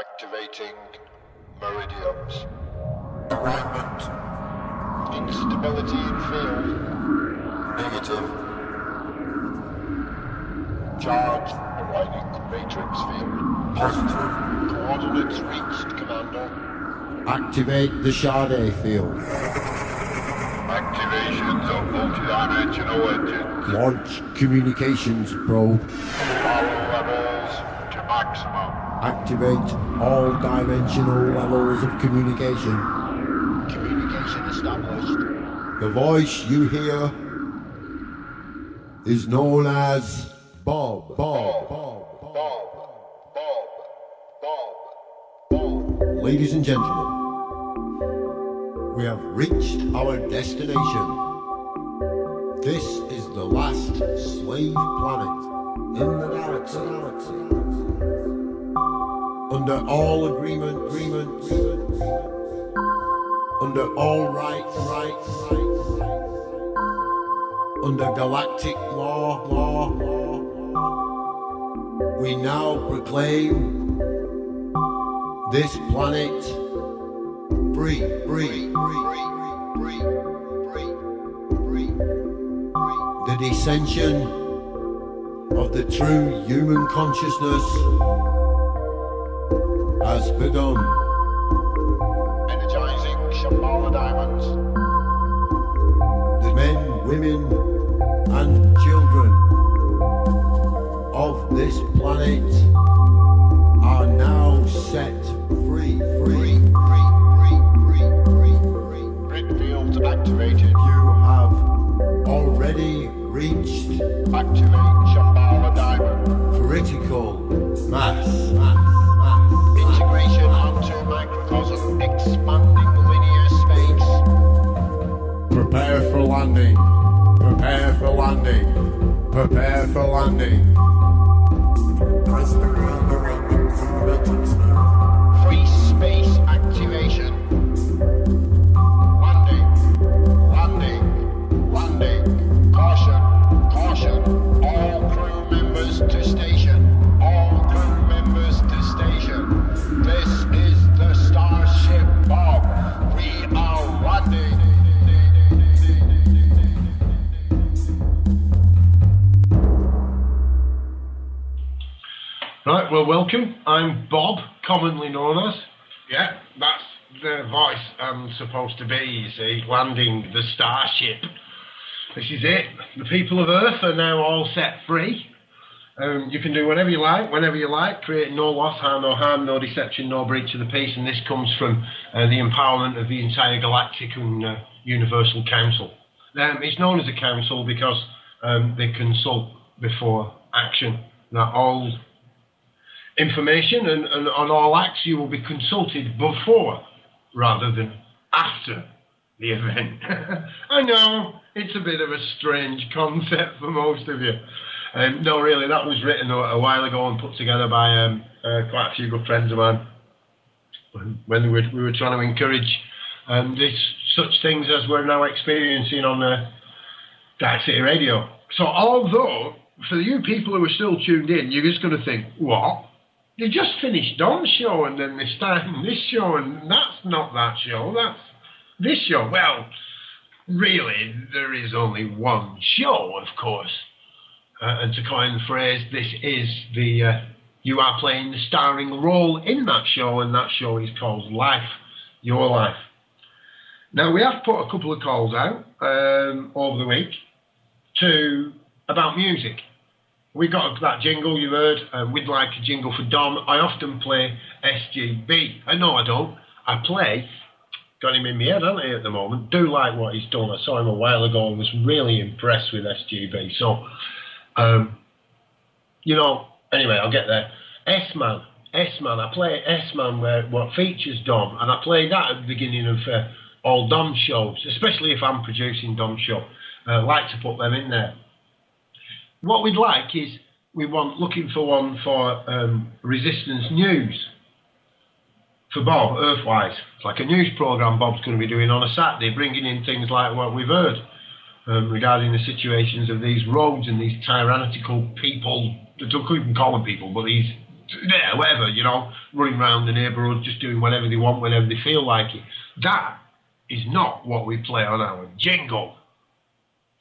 Activating meridians. Alignment. Instability in field. Negative. Charge aligning matrix field. Positive. Coordinates reached, Commander. Activate the Sade field. Activations of multidimensional engines. Launch communications probe. Power levels to maximum. Activate all dimensional levels of communication. Communication established. The voice you hear is known as Bob. Ladies and gentlemen, we have reached our destination. This is the last slave planet in the galaxy. Under all agreement, under all rights, under galactic law, we now proclaim this planet free. The descension of the true human consciousness has begun. Energizing Shambhala diamonds. The men, women, and children of this planet are now set free. Grid fields activated. You have already reached Activate Shambhala diamond. critical mass. Integration onto microcosm. Expanding linear space. Prepare for landing. Free space activation. Landing. Caution. All crew members to station. This is the Starship Bob. We are landing. Right, well, welcome. I'm Bob, commonly known as. Yeah, that's the voice I'm supposed to be, you see, landing the Starship. This is it. The people of Earth are now all set free. You can do whatever you like, whenever you like, create no loss, harm, no deception, no breach of the peace, and this comes from the empowerment of the entire Galactic and Universal Council. It's known as a council because they consult before action. Now, all information and on all acts you will be consulted before rather than after the event. I know, it's a bit of a strange concept for most of you. No, really, that was written a while ago and put together by quite a few good friends of mine when we were trying to encourage such things as we're now experiencing on Darkcity Radio. So although, for you people who are still tuned in, you're just going to think, what? They just finished Dom's show and then they started this show and that's not that show, that's this show. Well, really, there is only one show, of course. And to coin the phrase, this is you are playing the starring role in that show, and that show is called Life, Your Life. Now, we have put a couple of calls out over the week about music. We got that jingle you heard, we'd like a jingle for Dom. I often play SGB. No, I don't. I play, got him in my head, haven't I, at the moment. Do like what he's done. I saw him a while ago and was really impressed with SGB. So, anyway, I'll get there. S-Man, I play S-Man what features Dom, and I play that at the beginning of all Dom shows, especially if I'm producing Dom's show. I like to put them in there. What we'd like is, looking for one for Resistance News for Bob, Earthwise. It's like a news programme Bob's going to be doing on a Saturday, bringing in things like what we've heard regarding the situations of these rogues and these tyrannical people. I don't even call them people, but these yeah, whatever, you know, running around the neighbourhood, just doing whatever they want, whenever they feel like it. That is not what we play on our jingle.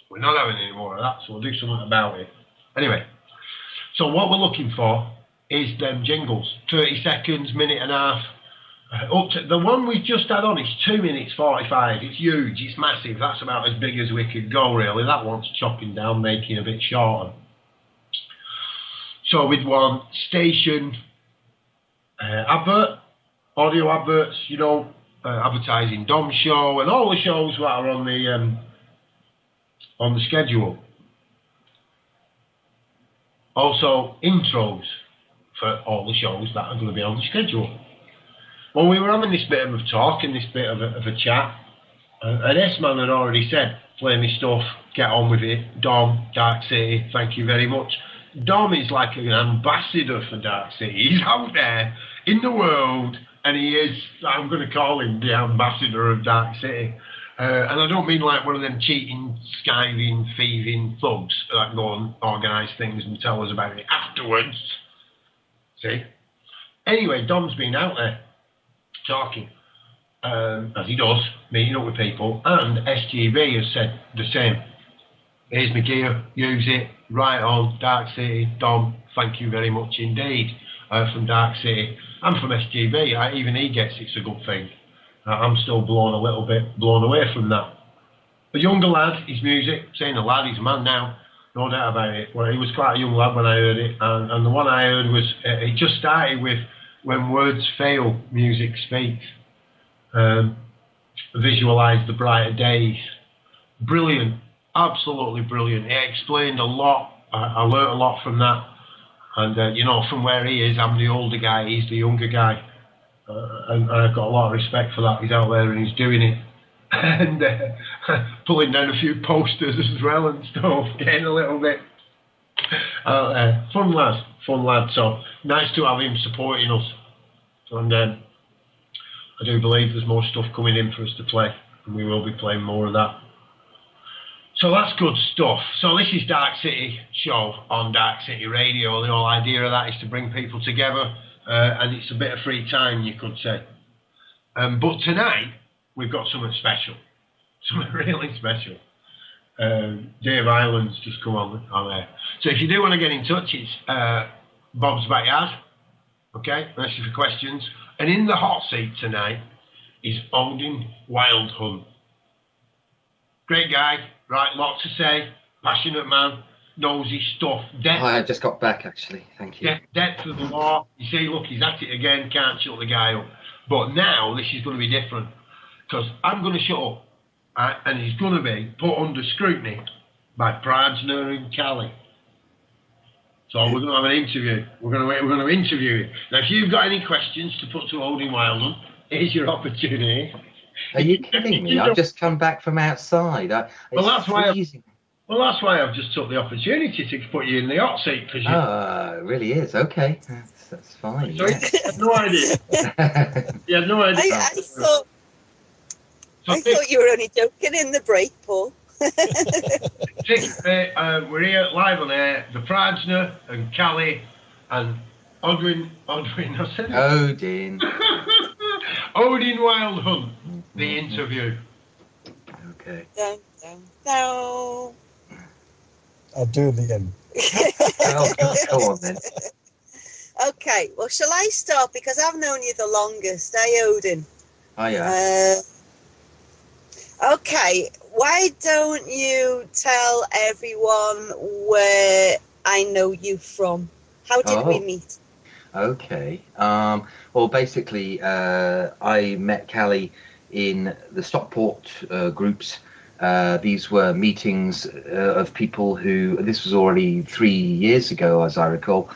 We're not having any more of that, so we'll do something about it. Anyway, so what we're looking for is them jingles. 30 seconds, minute and a half. Up to, the one we just had on is 2 minutes 45. It's huge, it's massive. That's about as big as we could go, really. That one's chopping down, making a bit shorter. So we'd want station advert, audio adverts, you know, advertising Dom's show and all the shows that are on the schedule. Also intros for all the shows that are going to be on the schedule. Well, we were having this bit of a talk and this bit of a chat, and S-Man had already said, play me stuff, get on with it. Dom, Dark City, thank you very much. Dom is like an ambassador for Dark City. He's out there in the world, and he is, I'm going to call him the ambassador of Dark City. And I don't mean like one of them cheating, skiving, thieving thugs that go and organise things and tell us about it afterwards. See? Anyway, Dom's been out there talking, as he does, meeting up with people, and SGB has said the same. Here's my gear, use it, right on, Dark City, Dom, thank you very much indeed, from Dark City, and from SGB, even he gets it's a good thing. I'm still blown away from that. A younger lad, his music, saying a lad, he's a man now, no doubt about it. Well, he was quite a young lad when I heard it, and the one I heard was, it just started with, when words fail, music speaks. Visualise the brighter days. Brilliant, absolutely brilliant. He explained a lot, I learnt a lot from that. And, you know, from where he is, I'm the older guy, he's the younger guy. And I've got a lot of respect for that. He's out there and he's doing it. And pulling down a few posters as well and stuff, getting a little bit fun lad. So nice to have him supporting us. And I do believe there's more stuff coming in for us to play, and we will be playing more of that. So that's good stuff. So this is Dark City show on Dark City Radio. The whole idea of that is to bring people together, and it's a bit of free time, you could say. But tonight we've got something special, something really special. Dave Island's just come on there. So if you do want to get in touch, it's Bob's Backyard. Okay, ask you for questions. And in the hot seat tonight is Odin Wildhunt. Great guy, right, lot to say, passionate man, knows his stuff. I just got back actually, thank you. Depth of the law. You see, look, he's at it again, can't shut the guy up. But now this is going to be different, because I'm going to shut up, and he's going to be put under scrutiny by Prajna and Callie. So we're going to have an interview. We're going to interview him. Now, if you've got any questions to put to Odin Wildhunt, here's your opportunity. Are you kidding me? I've just come back from outside. That's why I've just took the opportunity to put you in the hot seat. It really is. Okay, that's fine. So you had no idea. You had no idea. I thought you were only joking in the break, Paul. We're here live on air. The Prajna and Callie and Odin. Odin Wildhunt. The interview. Okay. No. I'll do it again. Go on then. Okay. Well, shall I start, because I've known you the longest, Odin? Oh yeah. Okay, why don't you tell everyone where I know you from? How did we meet? Okay. Well, basically, I met Callie in the Stockport groups. These were meetings of people who, this was already 3 years ago, as I recall,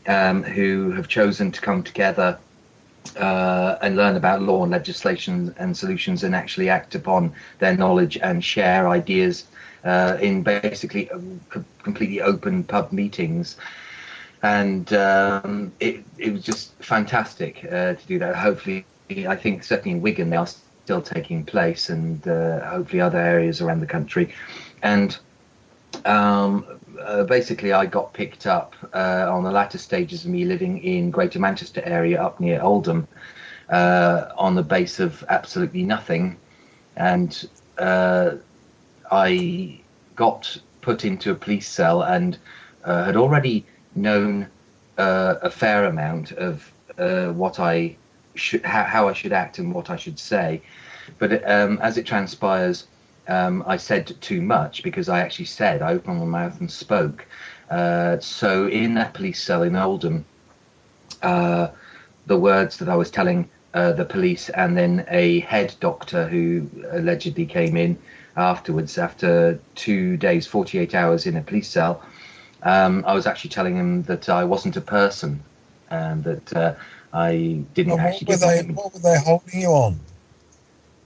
who have chosen to come together and learn about law and legislation and solutions, and actually act upon their knowledge and share ideas in basically completely open pub meetings. And it was just fantastic to do that. Hopefully, I think certainly in Wigan they are still taking place, and hopefully other areas around the country. And Basically, I got picked up on the latter stages of me living in Greater Manchester area up near Oldham on the base of absolutely nothing. And I got put into a police cell and had already known a fair amount of what I should, how I should act and what I should say. But as it transpires, I said too much, because I actually said, I opened my mouth and spoke. So in that police cell in Oldham, the words that I was telling the police, and then a head doctor who allegedly came in afterwards, after 2 days, 48 hours in a police cell, I was actually telling him that I wasn't a person, and that I didn't actually. What were they holding you on?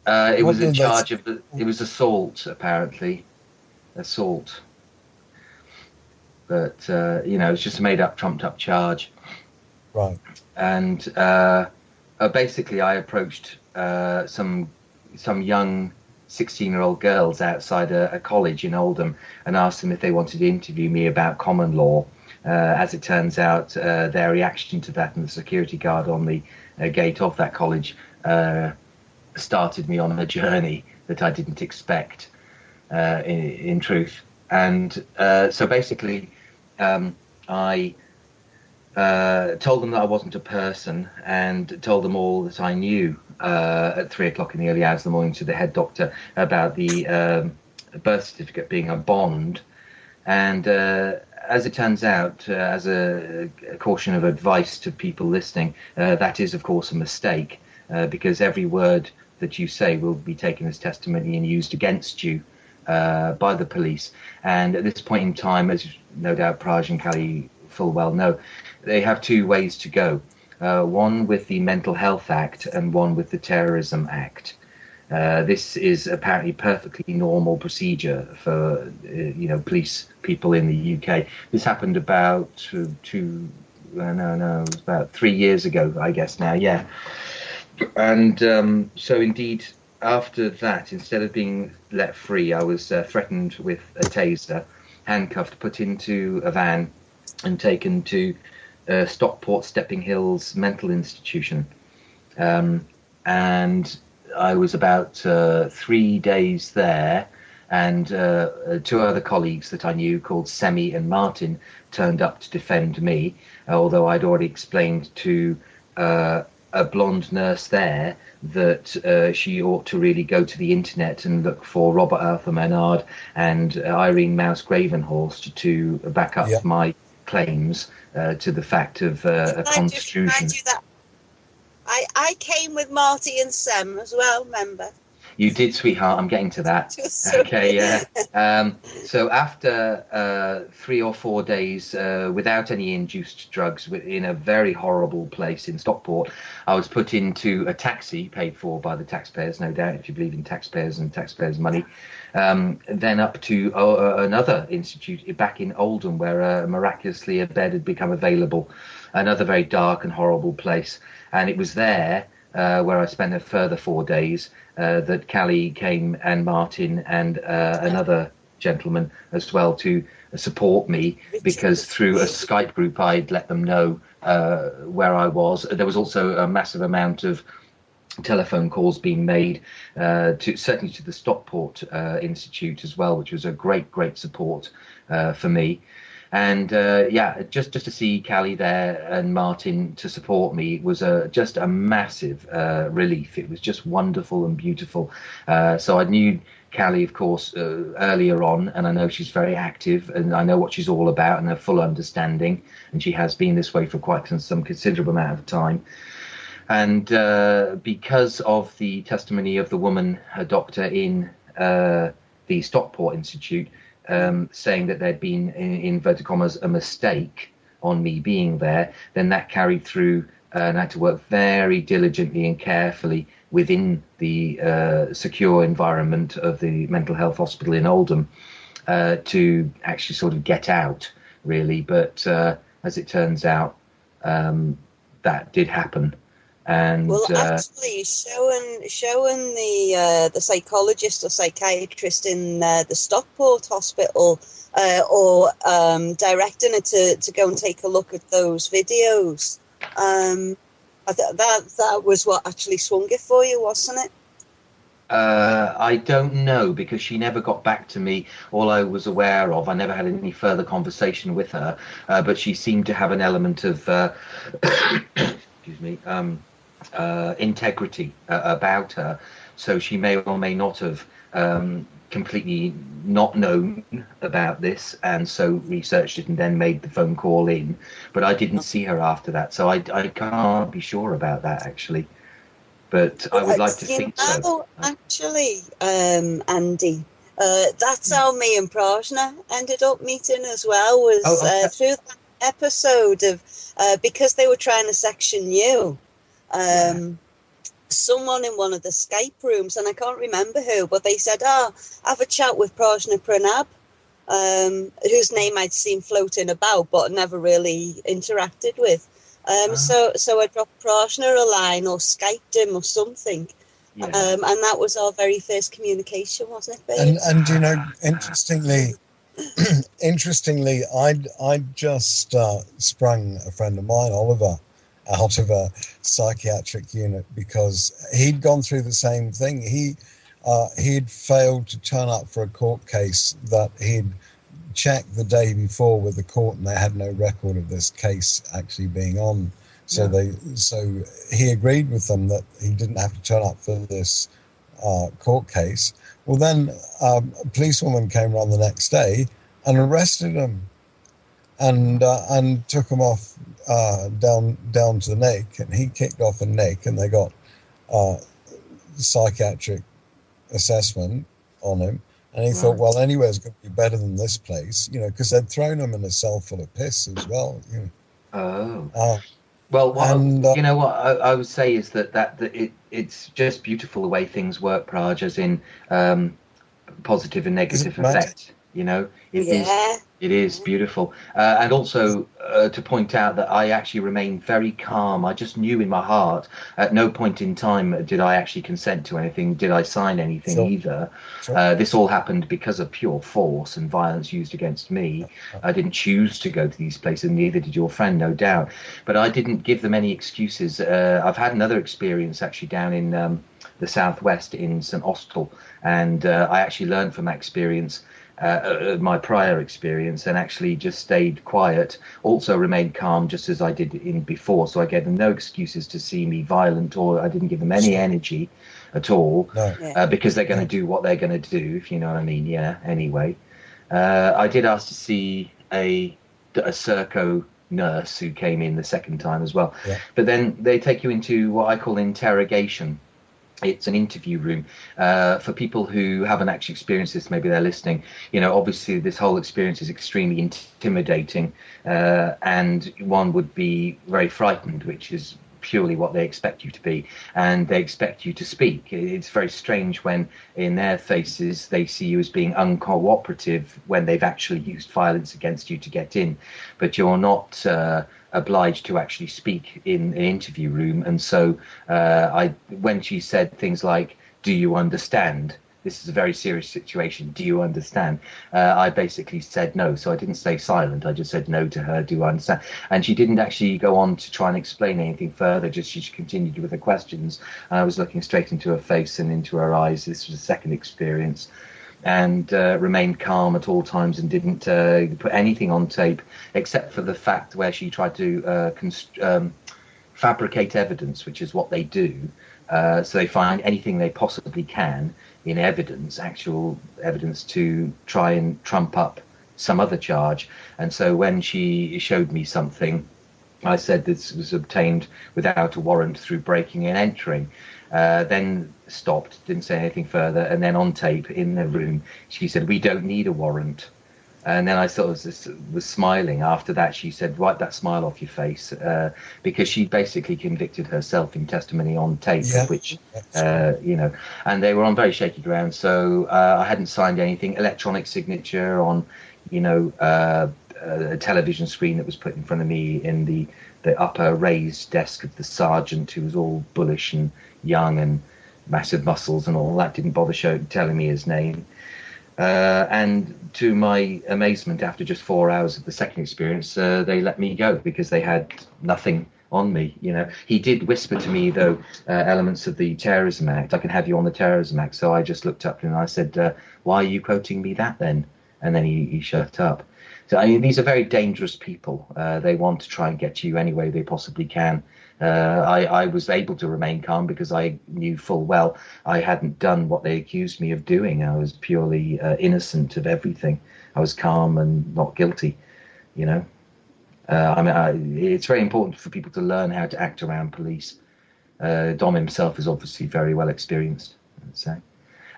It was in charge of it was assault, apparently, assault. But it's just a made-up, trumped-up charge. Right. And basically, I approached some young 16-year-old girls outside a college in Oldham and asked them if they wanted to interview me about common law. As it turns out, their reaction to that, and the security guard on the gate of that college started me on a journey that I didn't expect, in truth. And so basically, I told them that I wasn't a person, and told them all that I knew at 3 o'clock in the early hours of the morning to the head doctor about the birth certificate being a bond. And as it turns out, as a caution of advice to people listening, that is, of course, a mistake, because every word that you say will be taken as testimony and used against you by the police. And at this point in time, as no doubt Praj and Callie full well know, they have two ways to go. One with the Mental Health Act and one with the Terrorism Act. This is apparently perfectly normal procedure for police people in the UK. This happened about it was about 3 years ago, I guess now, yeah. And so indeed, after that, instead of being let free, I was threatened with a taser, handcuffed, put into a van, and taken to Stockport Stepping Hills Mental Institution. And I was about 3 days there, and two other colleagues that I knew, called Semi and Martin, turned up to defend me, although I'd already explained to a blonde nurse there that she ought to really go to the internet and look for Robert Arthur Menard and Irene Mouse Gravenhorst to back up my claims to the fact of a constitution. Can I do that? I came with Marty and Sam as well, remember? You did, sweetheart. I'm getting to that. Okay, yeah. So after 3 or 4 days without any induced drugs in a very horrible place in Stockport, I was put into a taxi paid for by the taxpayers, no doubt, if you believe in taxpayers and taxpayers' money. Then up to another institute back in Oldham, where miraculously a bed had become available. Another very dark and horrible place. And it was there where I spent a further 4 days that Callie came, and Martin and another gentleman as well, to support me, because through a Skype group I'd let them know where I was. There was also a massive amount of telephone calls being made certainly to the Stockport Institute as well, which was a great support for me. And just to see Callie there and Martin to support me was just a massive relief. It was just wonderful and beautiful. So I knew Callie, of course, earlier on, and I know she's very active, and I know what she's all about and her full understanding. And she has been this way for quite some considerable amount of time. And because of the testimony of the woman, a doctor in the Stockport Institute, saying that there'd been, in inverted commas, a mistake on me being there, then that carried through, and I had to work very diligently and carefully within the secure environment of the mental health hospital in Oldham to actually sort of get out, really. But as it turns out, that did happen. And well, actually, showing the psychologist or psychiatrist in the Stockport hospital, or directing it to go and take a look at those videos. That was what actually swung it for you, wasn't it? I don't know, because she never got back to me. All I was aware of, I never had any further conversation with her, but she seemed to have an element of excuse me, integrity about her. So she may or may not have completely not known about this, and so researched it and then made the phone call in. But I didn't see her after that, so I can't be sure about that, actually. But I would like to think so. Actually, Andy, that's how me and Prajna ended up meeting as well, was through that episode of, because they were trying to section you, someone in one of the Skype rooms, and I can't remember who, but they said, have a chat with Prajna Pranab, whose name I'd seen floating about but never really interacted with. So I dropped Prajna a line or Skyped him or something. Yeah. And that was our very first communication, wasn't it, babe? And you know, interestingly, I'd just sprung a friend of mine, Oliver, out of a psychiatric unit because he'd gone through the same thing. He'd failed to turn up for a court case that he'd checked the day before with the court, and they had no record of this case actually being on. So he agreed with them that he didn't have to turn up for this court case. Well, then a policewoman came around the next day and arrested him and took him off down to the neck, and he kicked off a neck, and they got psychiatric assessment on him. And he thought, well, anywhere's going to be better than this place, you know, because they'd thrown him in a cell full of piss as well. You know. You know what I would say is that it's just beautiful the way things work, Praj, as in positive and negative effects. You know, it is beautiful. And also to point out that I actually remained very calm. I just knew in my heart, at no point in time did I actually consent to anything, did I sign anything either. Sure. This all happened because of pure force and violence used against me. I didn't choose to go to these places, neither did your friend, no doubt. But I didn't give them any excuses. I've had another experience actually down in the southwest in St Austell, and I actually learned from that experience, my prior experience, and actually just stayed quiet, also remained calm just as I did in before. So I gave them no excuses to see me violent, or I didn't give them any energy at all, because they're going to do what they're going to do, if you know what I mean. Anyway, I did ask to see a Serco nurse who came in the second time as well, but then they take you into what I call interrogation. It's an interview room for people who haven't actually experienced this. Maybe they're listening. You know, obviously this whole experience is extremely intimidating, and one would be very frightened, which is purely what they expect you to be, and they expect you to speak. It's very strange when in their faces they see you as being uncooperative when they've actually used violence against you to get in, but you're not obliged to actually speak in an interview room. And so when she said things like, do you understand? This is a very serious situation. Do you understand? I basically said no. So I didn't stay silent. I just said no to her. Do you understand? And she didn't actually go on to try and explain anything further. Just she continued with her questions. And I was looking straight into her face and into her eyes. This was a second experience. And remained calm at all times and didn't put anything on tape except for the fact where she tried to fabricate evidence, which is what they do. So they find anything they possibly can in evidence, actual evidence, to try and trump up some other charge. And so when she showed me something, I said this was obtained without a warrant through breaking and entering. Then stopped, didn't say anything further, and then on tape in the room she said, we don't need a warrant. And then I sort of was smiling. After that she said, wipe that smile off your face, because she basically convicted herself in testimony on tape, which you know, and they were on very shaky ground. So I hadn't signed anything. Electronic signature on, you know, a television screen that was put in front of me in the the upper raised desk of the sergeant, who was all bullish and young and massive muscles and all that. Didn't bother telling me his name. And to my amazement, after just 4 hours of the second experience, they let me go because they had nothing on me. You know, he did whisper to me, though, elements of the Terrorism Act. I can have you on the Terrorism Act. So I just looked up and I said, why are you quoting me that then? And then he shut up. So I mean, these are very dangerous people. They want to try and get to you any way they possibly can. I was able to remain calm because I knew full well I hadn't done what they accused me of doing. I was purely innocent of everything. I was calm and not guilty, you know. It's very important for people to learn how to act around police. Dom himself is obviously very well experienced, I'd say.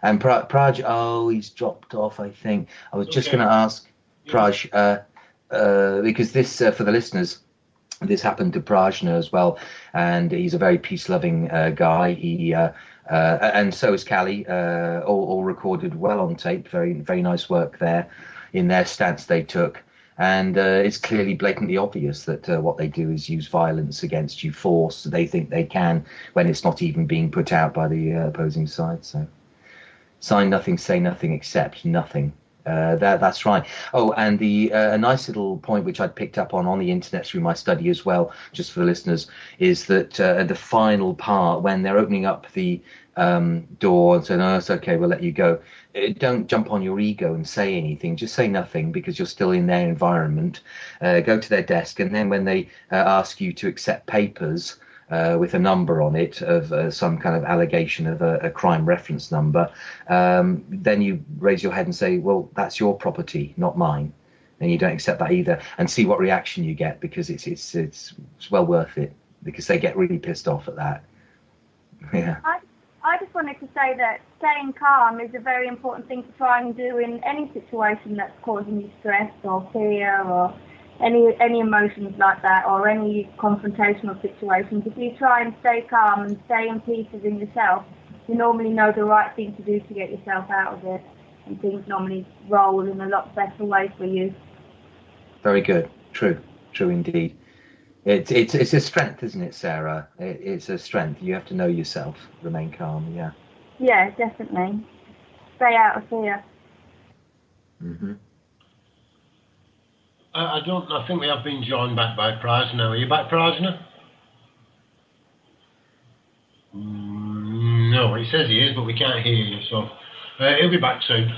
And Praj, he's dropped off, I think. I was just going to ask Praj, because this, for the listeners, this happened to Prajna as well, and he's a very peace-loving guy. He and so is Callie, all recorded well on tape. Very, very nice work there in their stance they took. And it's clearly blatantly obvious that what they do is use violence against you, force. They think they can when it's not even being put out by the opposing side. So sign nothing, say nothing, accept nothing. That's right. Oh, and a nice little point which I'd picked up on the internet through my study as well, just for the listeners, is that the final part, when they're opening up the door and saying, "Oh, it's okay, we'll let you go," don't jump on your ego and say anything. Just say nothing because you're still in their environment. Go to their desk, and then when they ask you to accept papers with a number on it of some kind of allegation of a crime reference number, then you raise your head and say, well, that's your property, not mine. And you don't accept that either, and see what reaction you get, because it's well worth it, because they get really pissed off at that. Yeah. I just wanted to say that staying calm is a very important thing to try and do in any situation that's causing you stress or fear or any emotions like that, or any confrontational situations. If you try and stay calm and stay in peace within yourself, you normally know the right thing to do to get yourself out of it, and things normally roll in a lot better way for you. Very good. True indeed. It's a strength, isn't it, Sarah? It's a strength. You have to know yourself, remain calm. Yeah, definitely. Stay out of fear. Mm-hmm. I think we have been joined back by Prajna. Are you back, Prajna? No, he says he is, but we can't hear you, so he'll be back soon.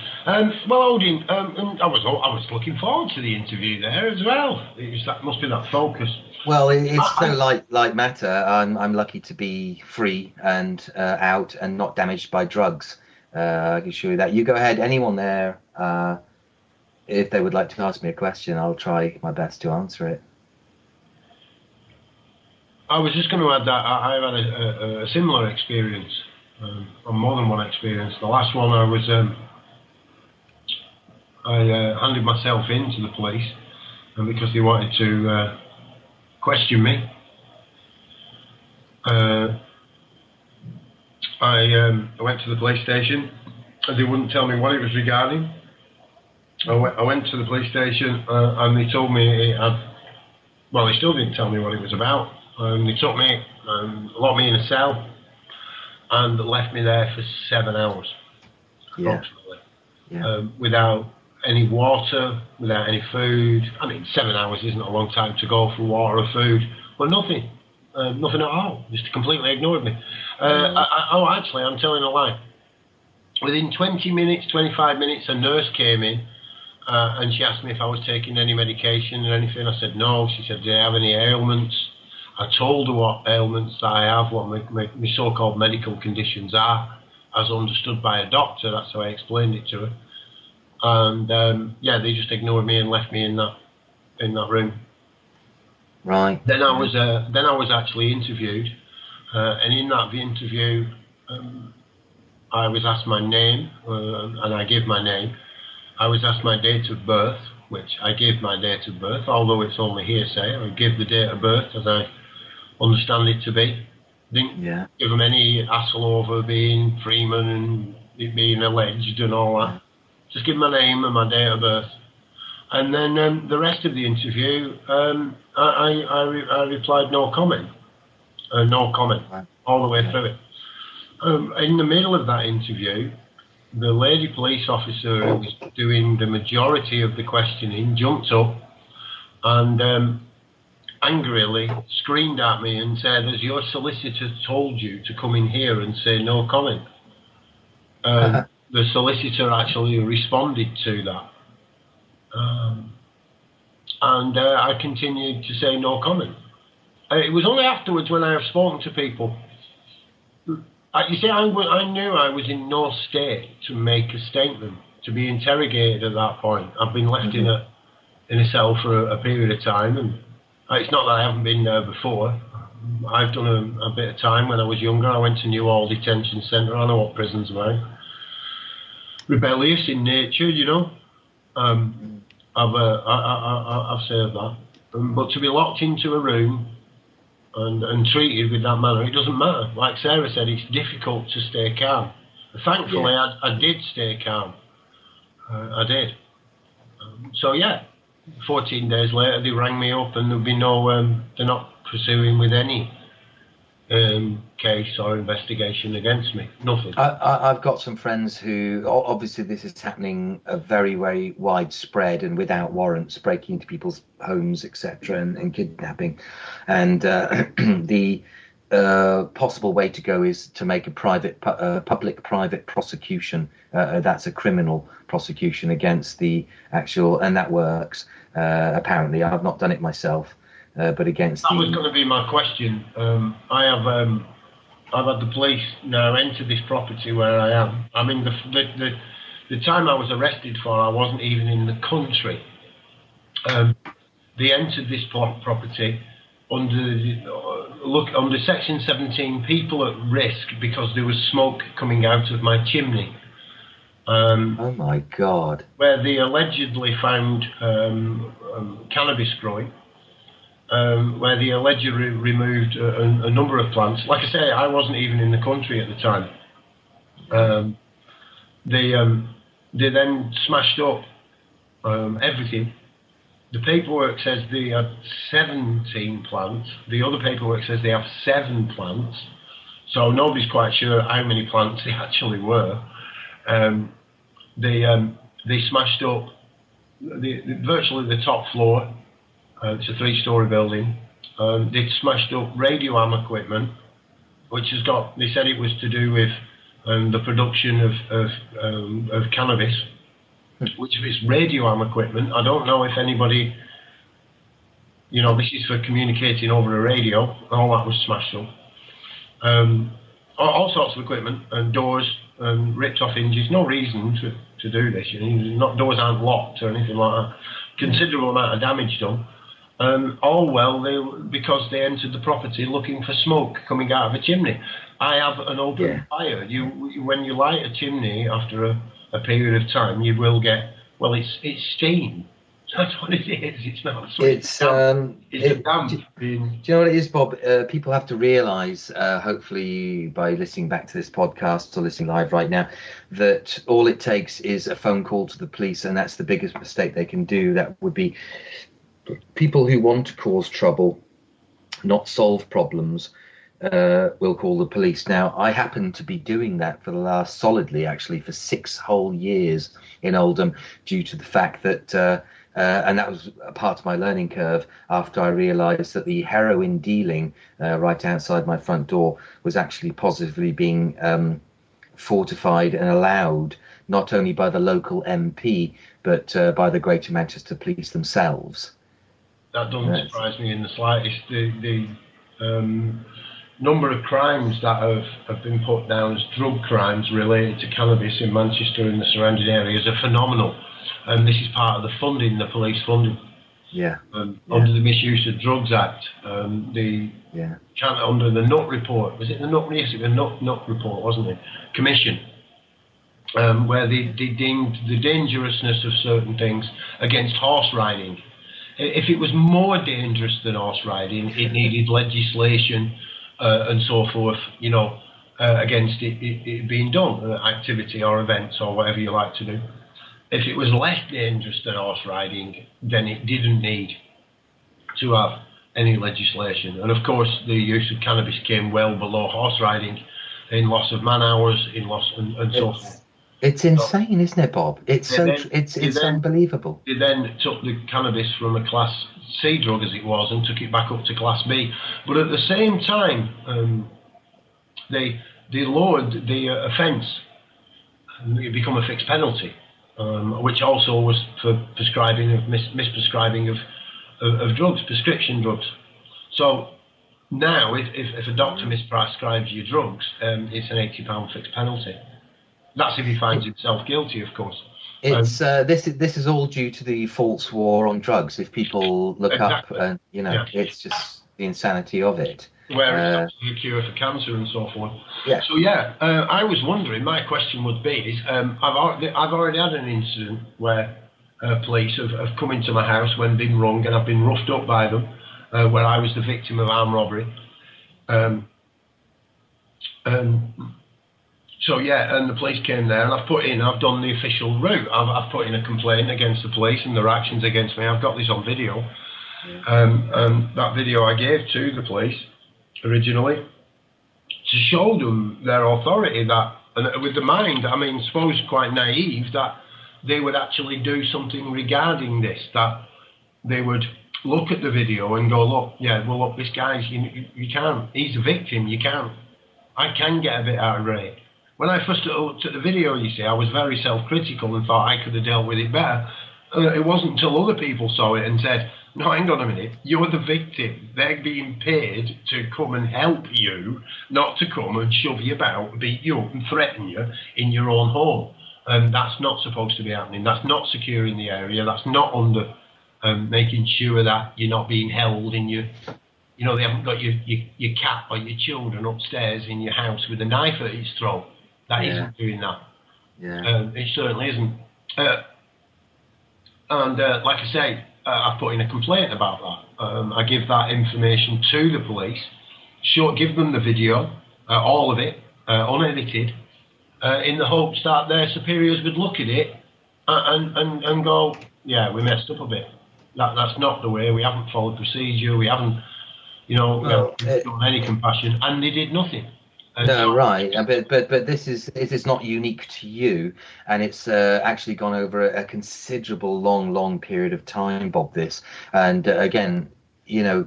Well, Odin, I was looking forward to the interview there as well. That must be that focus. Well, it's so light matter. I'm lucky to be free and out and not damaged by drugs. I can assure you that. You go ahead, anyone there. If they would like to ask me a question, I'll try my best to answer it. I was just going to add that I've had a similar experience, or more than one experience. The last one I handed myself in to the police, and because they wanted to question me, I went to the police station, and they wouldn't tell me what it was regarding. I went to the police station and they told me they still didn't tell me what it was about. They took me, locked me in a cell, and left me there for 7 hours, approximately, without any water, without any food. I mean, 7 hours isn't a long time to go for water or food, but nothing at all. Just completely ignored me. Actually, I'm telling a lie. Within 20 minutes, 25 minutes, a nurse came in. And she asked me if I was taking any medication or anything. I said no. She said, do you have any ailments? I told her what ailments I have, what my so-called medical conditions are, as understood by a doctor. That's how I explained it to her. And they just ignored me and left me in that room. Right. Then I was actually interviewed, and in that interview, I was asked my name, and I gave my name. I was asked my date of birth, which I gave my date of birth, although it's only hearsay. I give the date of birth as I understand it to be. Didn't give them any hassle over being Freeman and it being alleged and all that. Just give my name and my date of birth. And then the rest of the interview, I replied no comment. No comment, all the way through it. In the middle of that interview, the lady police officer who was doing the majority of the questioning jumped up and angrily screamed at me and said, "Has your solicitor told you to come in here and say no comment?" The solicitor actually responded to that. And I continued to say no comment. It was only afterwards when I have spoken to people. You see, I knew I was in no state to make a statement, to be interrogated at that point. I've been left in a cell for a period of time, and it's not that I haven't been there before. I've done a bit of time when I was younger. I went to Newhall Detention Centre. I know what prisons are like. Rebellious in nature, you know. I've served that. But to be locked into a room and treated with that manner, it doesn't matter. Like Sarah said, it's difficult to stay calm. Thankfully, I did stay calm. I did. So yeah, 14 days later, they rang me up and there'd be no, they're not pursuing with any case or investigation against me. Nothing. I've got some friends who, obviously this is happening very, very widespread and without warrants, breaking into people's homes, etc., and kidnapping. And the possible way to go is to make a public-private prosecution. That's a criminal prosecution against the actual, and that works. Apparently, I've not done it myself. But against that was going to be my question. I've had the police now enter this property where I am. I mean, the time I was arrested for, I wasn't even in the country. They entered this property under Section 17, people at risk, because there was smoke coming out of my chimney. Oh my God! Where they allegedly found cannabis growing. Where they allegedly removed a number of plants. Like I say, I wasn't even in the country at the time. They then smashed up everything. The paperwork says they had 17 plants. The other paperwork says they have 7 plants. So nobody's quite sure how many plants they actually were. They smashed up virtually the top floor. It's a 3-story building. They smashed up radio am equipment, which has got. They said it was to do with the production of cannabis, which is radio am equipment. I don't know if anybody, you know, this is for communicating over a radio. All that was smashed up. All sorts of equipment and doors ripped off hinges. No reason to do this. You know, doors aren't locked or anything like that. Considerable amount of damage done. Because they entered the property looking for smoke coming out of a chimney. I have an open fire. When you light a chimney after a period of time, you will get, well, it's steam. That's what it is. It's not. It's damp. Do you know what it is, Bob? People have to realise, hopefully by listening back to this podcast or listening live right now, that all it takes is a phone call to the police, and that's the biggest mistake they can do. That would be people who want to cause trouble, not solve problems, will call the police. Now, I happen to be doing that for the last, solidly actually, for 6 whole years in Oldham, due to the fact that, and that was a part of my learning curve, after I realised that the heroin dealing right outside my front door was actually positively being fortified and allowed, not only by the local MP, but by the Greater Manchester Police themselves. That doesn't surprise me in the slightest. The number of crimes that have been put down as drug crimes related to cannabis in Manchester and the surrounding areas are phenomenal. And this is part of the funding, the police funding. Under the Misuse of Drugs Act, under the Nut Report, was it the Nut? Yes, it was the Nut Report, wasn't it? Commission, where they deemed the dangerousness of certain things against horse riding. If it was more dangerous than horse riding, it needed legislation and so forth, you know, against it being done, activity or events or whatever you like to do. if it was less dangerous than horse riding, then it didn't need to have any legislation. And of course, the use of cannabis came well below horse riding in loss of man hours, in loss and so forth. It's insane, isn't it, Bob? It's unbelievable. They then took the cannabis from a Class C drug, as it was, and took it back up to Class B. But at the same time, they lowered the offence. It became a fixed penalty, which also was for prescribing of misprescribing of drugs, prescription drugs. So now, if a doctor misprescribes you drugs, it's an £80 fixed penalty. That's if he finds himself guilty, of course. It's this is all due to the false war on drugs. If people look Exactly. up, and it's just the insanity of it. Where it's actually a cure for cancer and so forth. Yeah. So I was wondering. My question would be: I've already had an incident where police have come into my house when been wrong, and I've been roughed up by them, where I was the victim of armed robbery. So and the police came there, and I've done the official route. I've put in a complaint against the police and their actions against me. I've got this on video. That video I gave to the police originally to show them their authority, and with the mind, suppose quite naive, that they would actually do something regarding this, that they would look at the video and go, look, this guy's, you can't, he's a victim, I can get a bit irate. When I first looked at the video, you see, I was very self-critical and thought I could have dealt with it better. It wasn't until other people saw it and said, no, hang on a minute, you're the victim. They're being paid to come and help you, not to come and shove you about, beat you up and threaten you in your own home. That's not supposed to be happening. That's not securing the area. That's not under making sure that you're not being held in your... they haven't got your cat or your children upstairs in your house with a knife at its throat. That isn't doing that. Yeah. It certainly isn't. And like I say, I've put in a complaint about that. I give that information to the police, give them the video, all of it, unedited, in the hopes that their superiors would look at it and go, we messed up a bit. That's not the way. We haven't followed procedure. We haven't, we haven't shown any compassion, and they did nothing. No, right, but this is not unique to you, and it's actually gone over a considerable, long period of time, Bob. This, and again,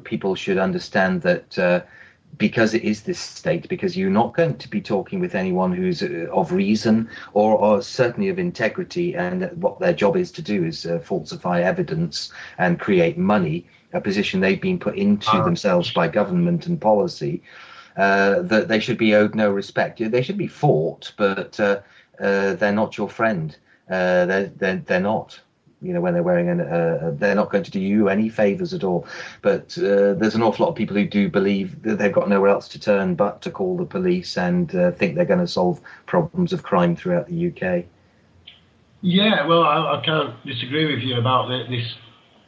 people should understand that because it is this state, because you're not going to be talking with anyone who's of reason or certainly of integrity, and what their job is to do is falsify evidence and create money, a position they've been put into themselves by government and policy. That they should be owed no respect. They should be fought, but they're not your friend. They're not. When they're wearing they're not going to do you any favours at all. But there's an awful lot of people who do believe that they've got nowhere else to turn but to call the police and think they're going to solve problems of crime throughout the UK. Yeah, well, I can't disagree with you about this.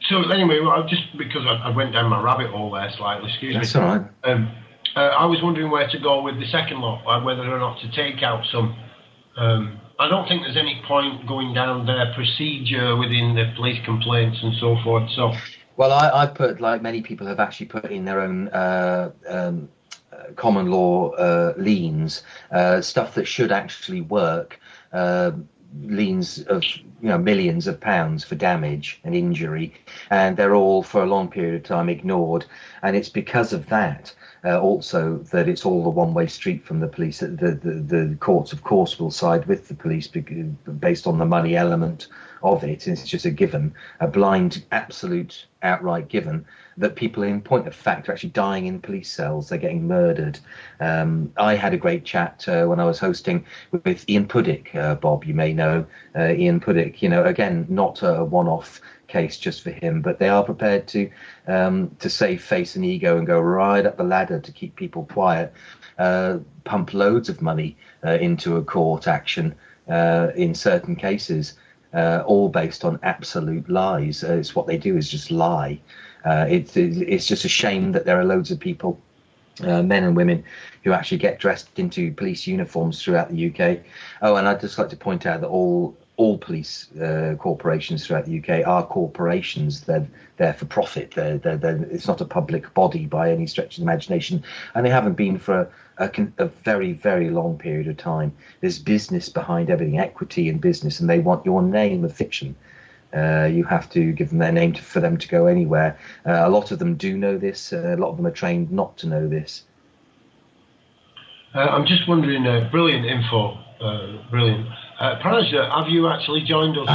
So anyway, just because I went down my rabbit hole there slightly, excuse me. That's all right. I was wondering where to go with the second lot, whether or not to take out some. I don't think there's any point going down their procedure within the police complaints and so forth. So, well, I've put, like many people have actually put in their own common law liens, stuff that should actually work. Liens of millions of pounds for damage and injury, and they're all for a long period of time ignored, and it's because of that also that it's all a one-way street from the police. The courts of course will side with the police based on the money element of it. It's just a given, a blind, absolute, outright given that people in point of fact are actually dying in police cells. They're getting murdered. I had a great chat when I was hosting with Ian Puddick, Bob, you may know Ian Puddick, again, not a one-off case just for him, but they are prepared to save face and ego and go right up the ladder to keep people quiet, pump loads of money into a court action in certain cases, all based on absolute lies. It's what they do is just lie. It's just a shame that there are loads of people, men and women, who actually get dressed into police uniforms throughout the UK. Oh, and I'd just like to point out that all all police corporations throughout the UK are corporations. They're for profit. It's not a public body by any stretch of the imagination, and they haven't been for a very, very long period of time. There's business behind everything, equity in business, and they want your name of fiction. You have to give them their name for them to go anywhere. A lot of them do know this. A lot of them are trained not to know this. I'm just wondering, brilliant info, brilliant. Prajna, have you actually joined us?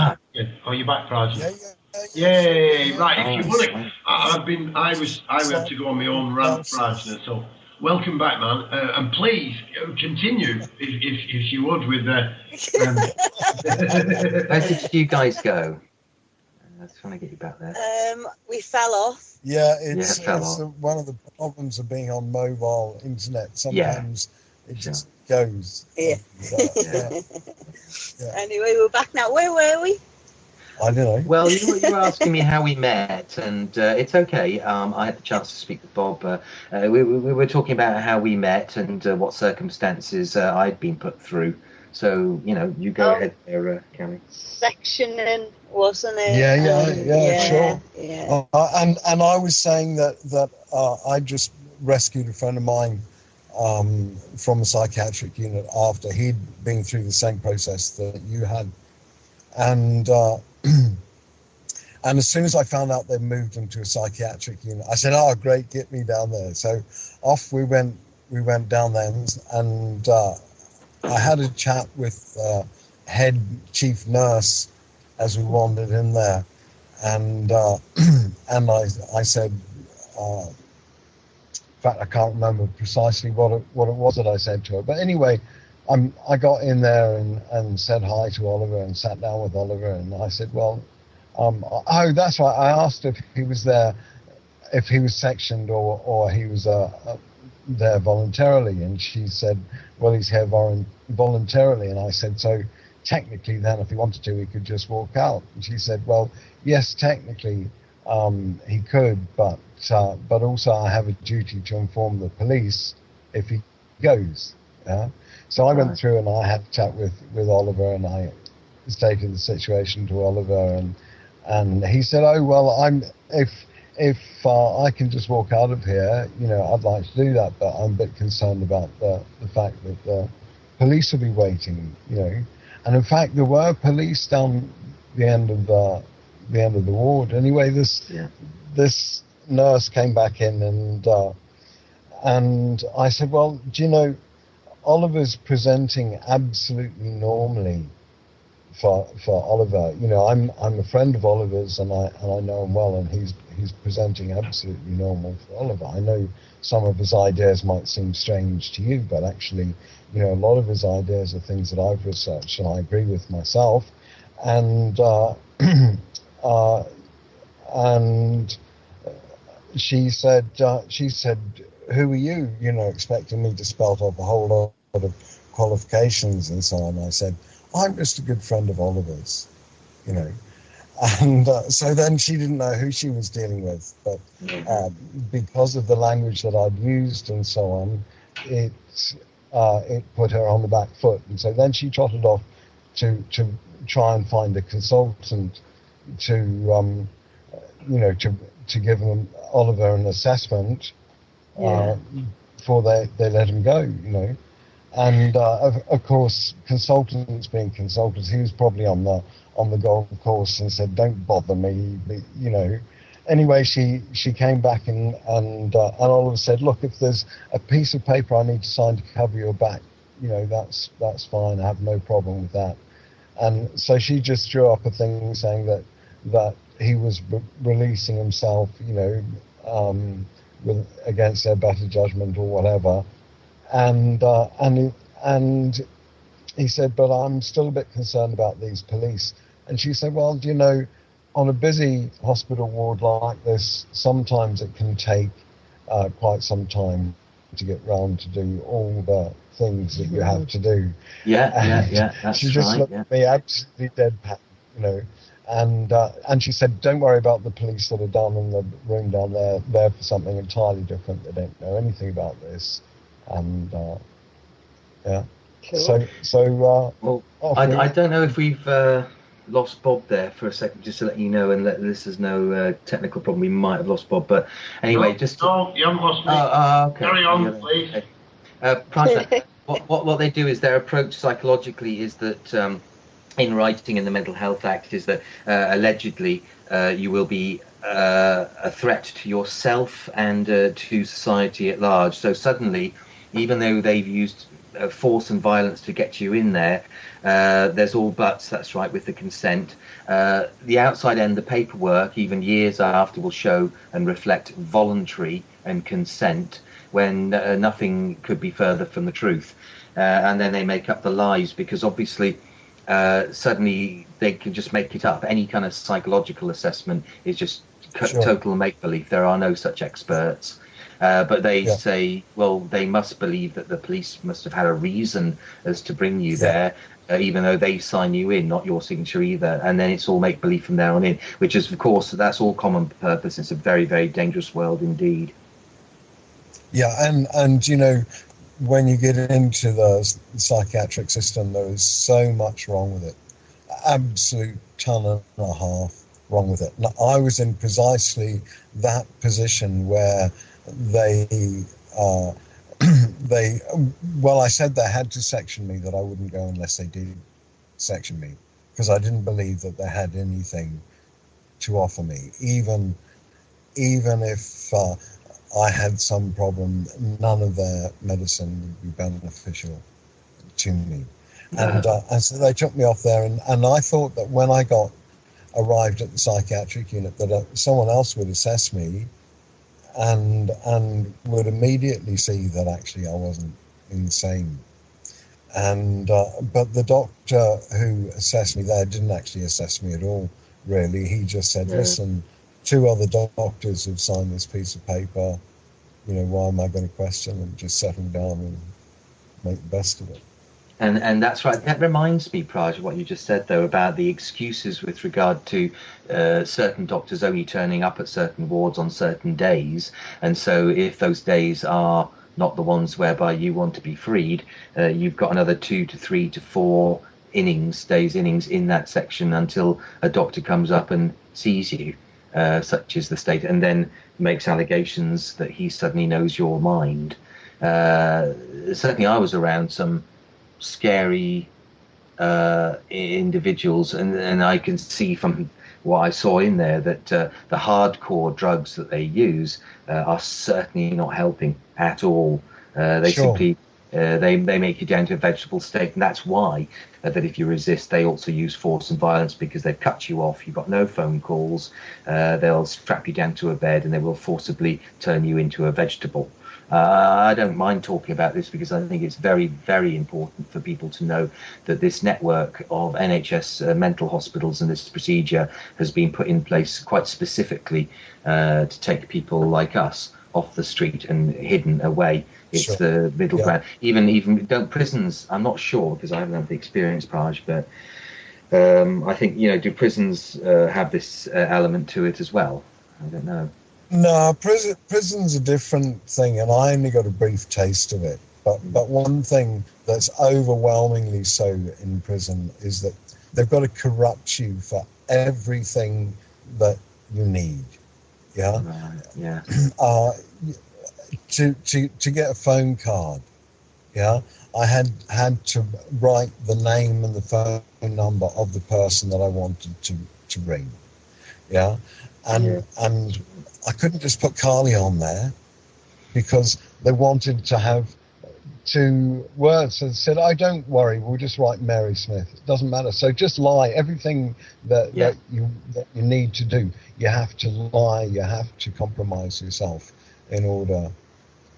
Are you back, Prajna? Yay! Right, if you want to, I went to go on my own rant, Prajna. So welcome back, man, and please continue if you would with the. How did you guys go? I was trying to get you back there. We fell off. Yeah, it's one of the problems of being on mobile internet. Sometimes it just goes. Yeah. Yeah. Anyway, we're back now. Where were we? I don't know. Well, you were asking me how we met, and it's okay. I had the chance to speak with Bob. We were talking about how we met and what circumstances I'd been put through. So, you go ahead there, Cammy. Sectioning, wasn't it? Yeah, sure. Yeah. And I was saying that I just rescued a friend of mine from a psychiatric unit after he'd been through the same process that you had. And and as soon as I found out they moved him to a psychiatric unit, I said, "Oh, great, get me down there." So off we went down there, and I had a chat with head chief nurse as we wandered in there, and I said, in fact, I can't remember precisely what it was that I said to her, but anyway, I got in there and said hi to Oliver and sat down with Oliver, and I said, well, oh, that's right, I asked if he was there, if he was sectioned or he was there voluntarily, and she said, well, he's here voluntarily, and I said, so technically then if he wanted to, he could just walk out, and she said, well, yes, technically he could, but also I have a duty to inform the police if he goes. Yeah. So I went through and I had a chat with Oliver, and I stated the situation to Oliver, and he said, oh, well, if I can just walk out of here, I'd like to do that, but I'm a bit concerned about the fact that the police will be waiting, And in fact, there were police down the end of the ward. Anyway, this nurse came back in, and I said, well, do you know, Oliver's presenting absolutely normally for Oliver. I'm a friend of Oliver's, and I know him well, and he's presenting absolutely normal for Oliver. I know some of his ideas might seem strange to you, but actually, a lot of his ideas are things that I've researched and I agree with myself. And and she said, who are you? Expecting me to spelt off a whole lot of qualifications and so on. I said, I'm just a good friend of Oliver's, And so then she didn't know who she was dealing with, but because of the language that I'd used and so on, it put her on the back foot. And so then she trotted off to try and find a consultant to give Oliver an assessment before they let him go, And of course, consultants being consultants, he was probably on the golf course and said, "Don't bother me," Anyway, she came back and Oliver said, "Look, if there's a piece of paper I need to sign to cover your back, that's fine. I have no problem with that." And so she just drew up a thing saying that he was releasing himself, against their better judgment or whatever. And he said, but I'm still a bit concerned about these police. And she said, well, on a busy hospital ward like this, sometimes it can take quite some time to get round to do all the things that you have to do. Yeah, that's she just looked at me absolutely deadpan, and she said, don't worry about the police that are down in the room down there. They're for something entirely different. They don't know anything about this. And cool. So well, I don't know if we've lost Bob there for a second, just to let you know, and let this is no technical problem. We might have lost Bob, but anyway, No, you haven't lost me. Okay. Carry on, please. Okay. Prajna, what they do is their approach psychologically is that in writing in the Mental Health Act is that allegedly you will be a threat to yourself and to society at large. So suddenly, even though they've used force and violence to get you in there, there's all buts, that's right, with the consent. The outside end, the paperwork, even years after, will show and reflect voluntary and consent, when nothing could be further from the truth. And then they make up the lies, because obviously suddenly they can just make it up. Any kind of psychological assessment is just total make-believe. There are no such experts. But they say, well, they must believe that the police must have had a reason as to bring you there, even though they sign you in, not your signature either. And then it's all make-believe from there on in, which is, of course, that's all common purpose. It's a very, very dangerous world indeed. Yeah, and you know, when you get into the psychiatric system, there is so much wrong with it. Absolute ton and a half wrong with it. Now, I was in precisely that position where they I said they had to section me, that I wouldn't go unless they did section me, because I didn't believe that they had anything to offer me, even if I had some problem. None of their medicine would be beneficial to me. And so they took me off there, and I thought that when I arrived at the psychiatric unit, that someone else would assess me and would immediately see that actually I wasn't insane. And but the doctor who assessed me there didn't actually assess me at all, really. He just said, listen, 2 other doctors have signed this piece of paper, you know, why am I going to question them? Just settle down and make the best of it. And that's right. That reminds me, Praj, of what you just said, though, about the excuses with regard to certain doctors only turning up at certain wards on certain days. And so if those days are not the ones whereby you want to be freed, you've got another 2 to 3 to 4 days innings in that section until a doctor comes up and sees you, such is the state, and then makes allegations that he suddenly knows your mind. Certainly I was around some scary individuals, and I can see from what I saw in there that the hardcore drugs that they use are certainly not helping at all. They simply they make you down to a vegetable state, and that's why that if you resist, they also use force and violence, because they've cut you off. You've got no phone calls. They'll strap you down to a bed, and they will forcibly turn you into a vegetable. I don't mind talking about this, because I think it's very, very important for people to know that this network of NHS mental hospitals and this procedure has been put in place quite specifically to take people like us off the street and hidden away. It's the middle ground. Even don't prisons, I'm not sure, because I haven't had the experience, Praj, but I think, you know, do prisons have this element to it as well? I don't know. No, prison's a different thing, and I only got a brief taste of it. But one thing that's overwhelmingly so in prison is that they've got to corrupt you for everything that you need. Yeah. Right, yeah. To get a phone card, yeah, I had to write the name and the phone number of the person that I wanted to ring. Yeah. And I couldn't just put Carly on there, because they wanted to have 2 words. So they said, "Oh, don't worry, we'll just write Mary Smith. It doesn't matter." So just lie. Everything that you need to do, you have to lie. You have to compromise yourself in order.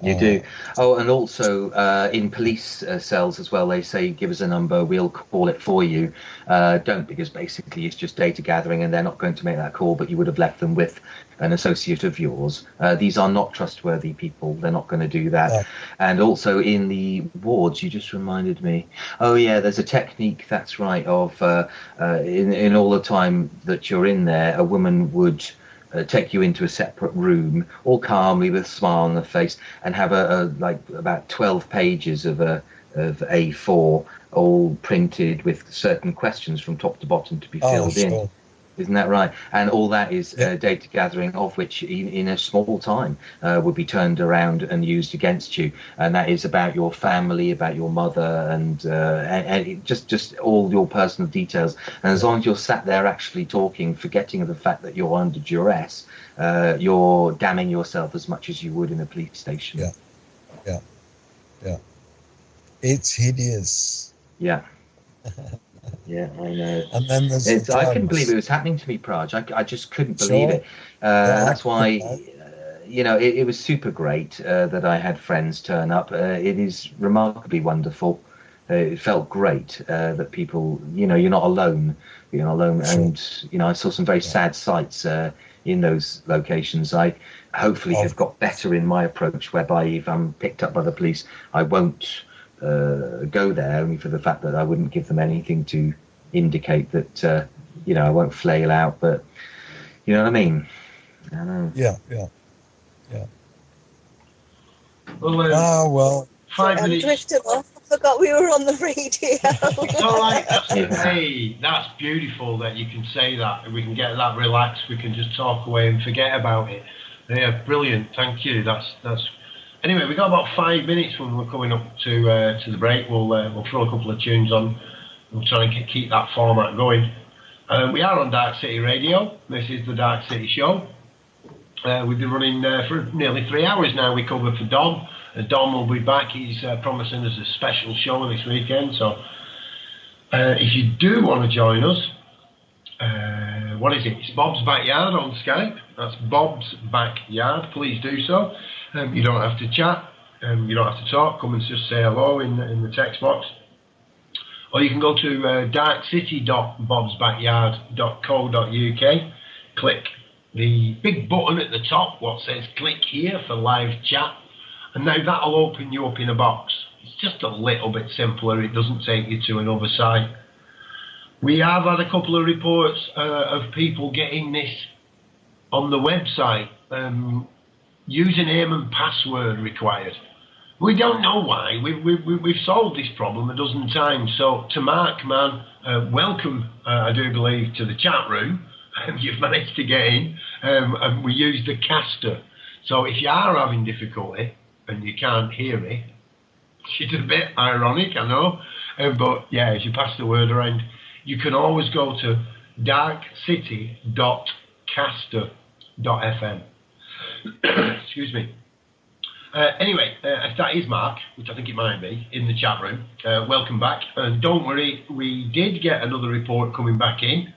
You do. Oh, and also in police cells as well, they say, give us a number, we'll call it for you. Don't, because basically it's just data gathering, and they're not going to make that call, but you would have left them with an associate of yours. These are not trustworthy people. They're not going to do that. Yeah. And also in the wards, you just reminded me. Oh, yeah, there's a technique, that's right, of in all the time that you're in there, a woman would take you into a separate room, all calmly with a smile on her face, and have like about 12 pages of a A4, all printed with certain questions from top to bottom to be filled in. Isn't that right? And all that is data gathering, of which in a small time would be turned around and used against you. And that is about your family, about your mother, and just all your personal details. And as long as you're sat there actually talking, forgetting the fact that you're under duress, you're damning yourself as much as you would in a police station. Yeah. It's hideous. Yeah. Yeah, I know. And then there's I couldn't believe it was happening to me, Praj. I just couldn't believe it. That's why, it was super great that I had friends turn up. It is remarkably wonderful. It felt great that people, you're not alone. You're not alone. And, I saw some very sad sights in those locations. I hopefully have got better in my approach, whereby if I'm picked up by the police, I won't go there, only for the fact that I wouldn't give them anything to indicate that I won't flail out, but you know what I mean. I know. Yeah. Well, 5 I'm minutes. drifting off. I forgot we were on the radio. It's all right. Hey, that's beautiful that you can say that. We can get that relaxed. We can just talk away and forget about it. Yeah, brilliant. Thank you. That's. Anyway, we've got about 5 minutes when we're coming up to the break. We'll throw a couple of tunes on. We'll try and keep that format going. We are on Darkcity Radio. This is the Dark City Show. We've been running for nearly 3 hours now. We cover for Dom. Dom will be back. He's promising us a special show this weekend. So if you do want to join us, what is it? It's Bob's Backyard on Skype. That's Bob's Backyard. Please do so. You don't have to chat. You don't have to talk. Come and just say hello in the text box. Or you can go to darkcity.bobsbackyard.co.uk. Click the big button at the top, what says click here for live chat. And now that'll open you up in a box. It's just a little bit simpler. It doesn't take you to another site. We have had a couple of reports of people getting this on the website. Username and password required. We don't know why. We've solved this problem a dozen times. So to Mark, man, welcome, I do believe, to the chat room. You've managed to get in. And we use the caster. So if you are having difficulty and you can't hear me, it's a bit ironic, I know. But yeah, as you pass the word around, you can always go to darkcity.caster.fm. Excuse me. Anyway, if that is Mark, which I think it might be, in the chat room, welcome back. And don't worry, we did get another report coming back in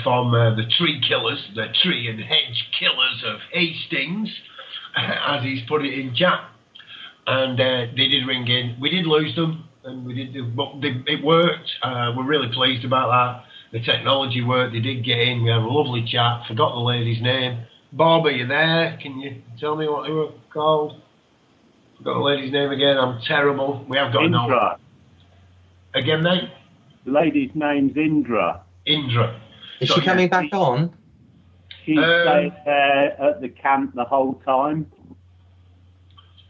from the tree killers, the tree and hedge killers of Hastings, as he's put it in chat. And they did ring in. We did lose them, and it worked. We're really pleased about that. The technology worked. They did get in. We had a lovely chat. Forgot the lady's name. Bob, are you there? Can you tell me what they were called? Forgot the lady's name again. I'm terrible. We have got Indra. Again, mate? The lady's name's Indra. Indra. Is she coming back on? She stayed there at the camp the whole time.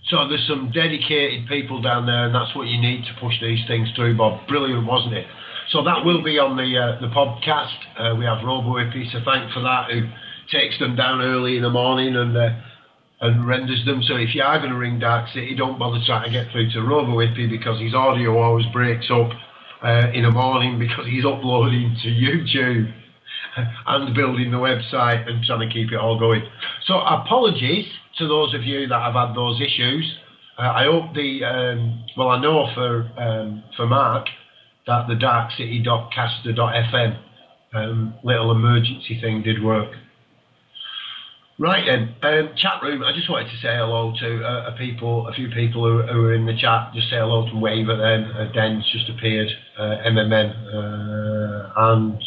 So there's some dedicated people down there, and that's what you need to push these things through, Bob. Brilliant, wasn't it? So that will be on the podcast. We have Robohippy, so thanks for that, who takes them down early in the morning and renders them. So if you are going to ring Dark City, don't bother trying to get through to Robohippy, because his audio always breaks up in the morning, because he's uploading to YouTube and building the website and trying to keep it all going. So apologies to those of you that have had those issues. I hope I know for Mark that the darkcity.caster.fm little emergency thing did work. Right then, chat room. I just wanted to say hello to a few people who are in the chat. Just say hello to Wave at them. Den's just appeared. MMN and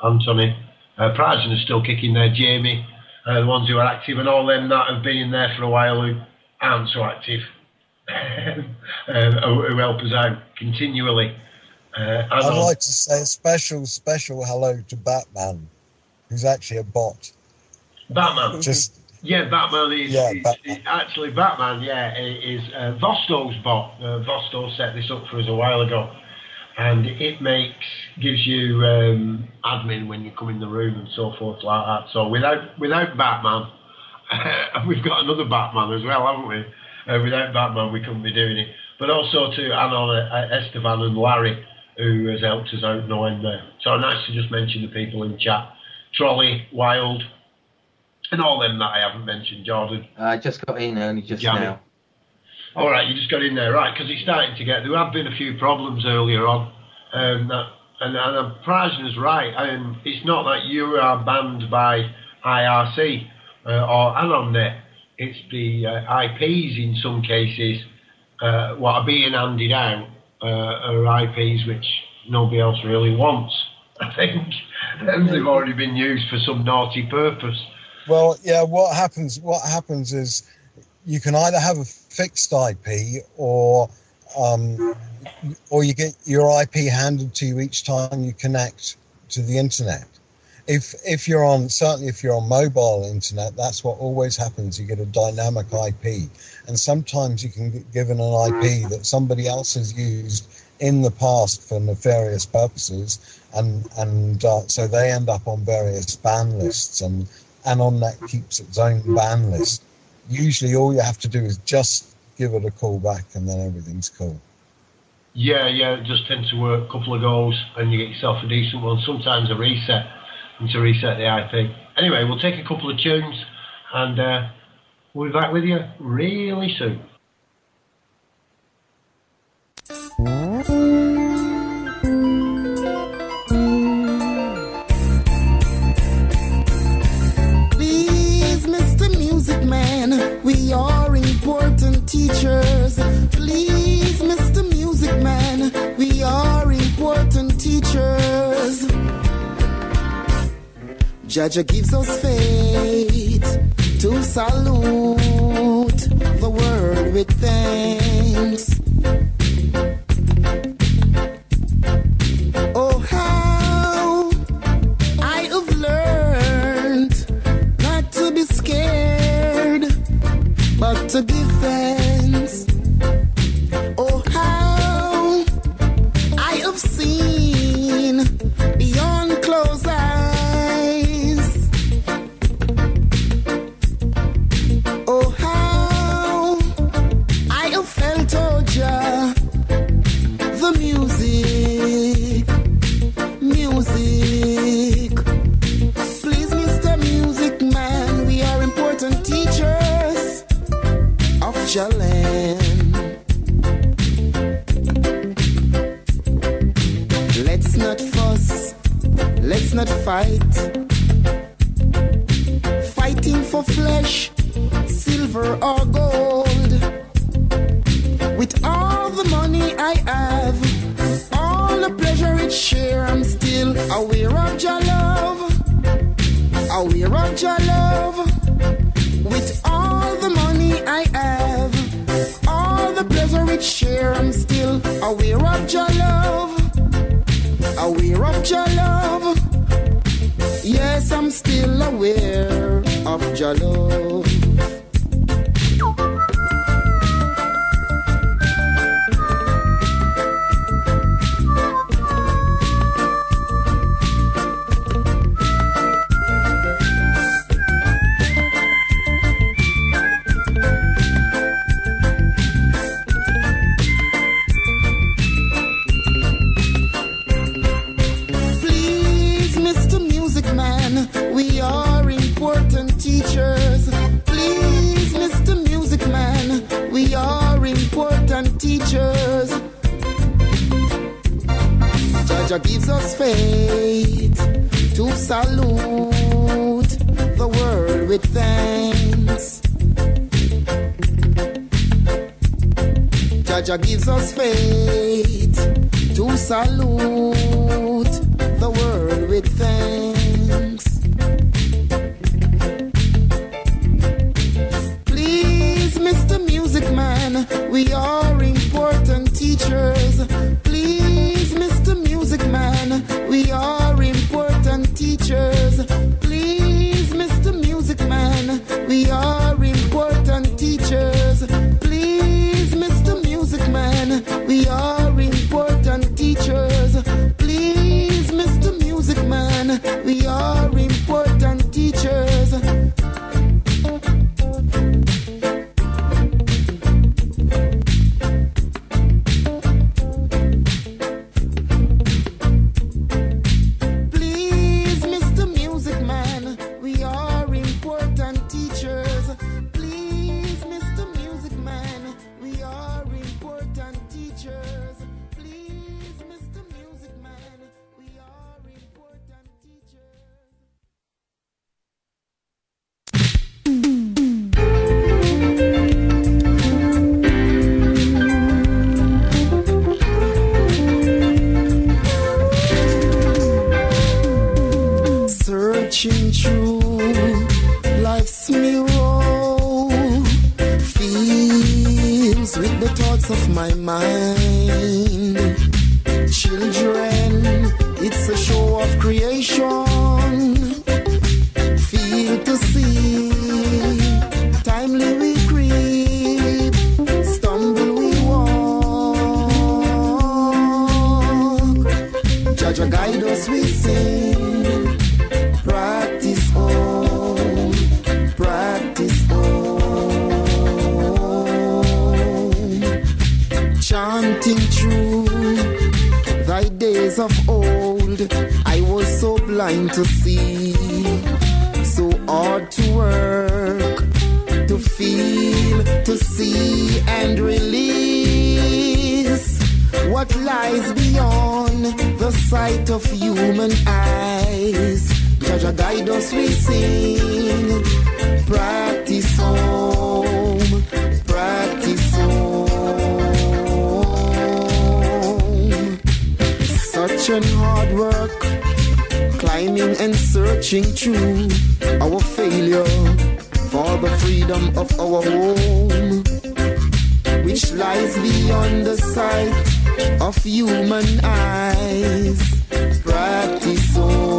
Anthony. Prajna is still kicking there. Jamie, the ones who are active, and all them that have been in there for a while who aren't so active, who help us out continually. I'd like to say a special hello to Batman, who's actually a bot. Batman. Yeah, Batman is, Batman. actually Batman. Yeah, is Vostok's bot. Vostok set this up for us a while ago, and it gives you admin when you come in the room and so forth like that. So without Batman, we've got another Batman as well, haven't we? Without Batman, we couldn't be doing it. But also to Anon, Esteban, and Larry, who has helped us out no end there. So nice to just mention the people in chat: Trolley, Wild. And all them that I haven't mentioned, Jordan. I just got in only just Jamie. now. All right, you just got in there, right? Because it's starting to get. There have been a few problems earlier on, and Prajna's right. It's not that you are banned by IRC or AnonNet. It's the IPs in some cases what are being handed out are IPs which nobody else really wants. I think they've already been used for some naughty purpose. Well, yeah, what happens is you can either have a fixed IP or you get your IP handed to you each time you connect to the internet. If you're on mobile internet, that's what always happens. You get a dynamic IP, and sometimes you can get given an IP that somebody else has used in the past for nefarious purposes, and so they end up on various ban lists, and AnonNet keeps its own ban list. Usually all you have to do is just give it a call back and then everything's cool. Yeah, it just tends to work a couple of goes and you get yourself a decent one. Sometimes a reset, and to reset the IP. Anyway, we'll take a couple of tunes and we'll be back with you really soon. We are important teachers. Please, Mr. Music Man, we are important teachers. Jaja gives us faith to salute the world with thanks. Oh, how I have learned not to be scared, but to give thanks. Oh, how I have seen beyond closed eyes. Oh, how I have felt, oh, Jah, the music. Please, Mr. Music Man, we are important teachers of Jalan. Let's not fuss, let's not fight. Fighting for flesh, silver or gold. With all the money I have, all the pleasure it share, I'm still aware of your love. Aware of your love. With all the money I have, all the pleasure it share, I'm still aware of your love. Aware of your love. Yes, I'm still aware of your love. We are important teachers. Please, Mr. Music Man, we are important teachers. Jaja gives us faith to salute the world with thanks. Jaja gives us faith to salute the world with thanks. Mr. Music Man, we are important teachers. Please, Mr. Music Man, we are important teachers. Please, Mr. Music Man, we Jaja guide us, we sing. Practice on, practice on. Chanting true thy days of old, I was so blind to see, so hard to work, to feel, to see and release what lies beyond the sight of human eyes. Jaja guide us, we sing. Practice home, practice home. Such an hard work, climbing and searching through our failure for the freedom of our home, which lies beyond the sight of human eyes. Practice on.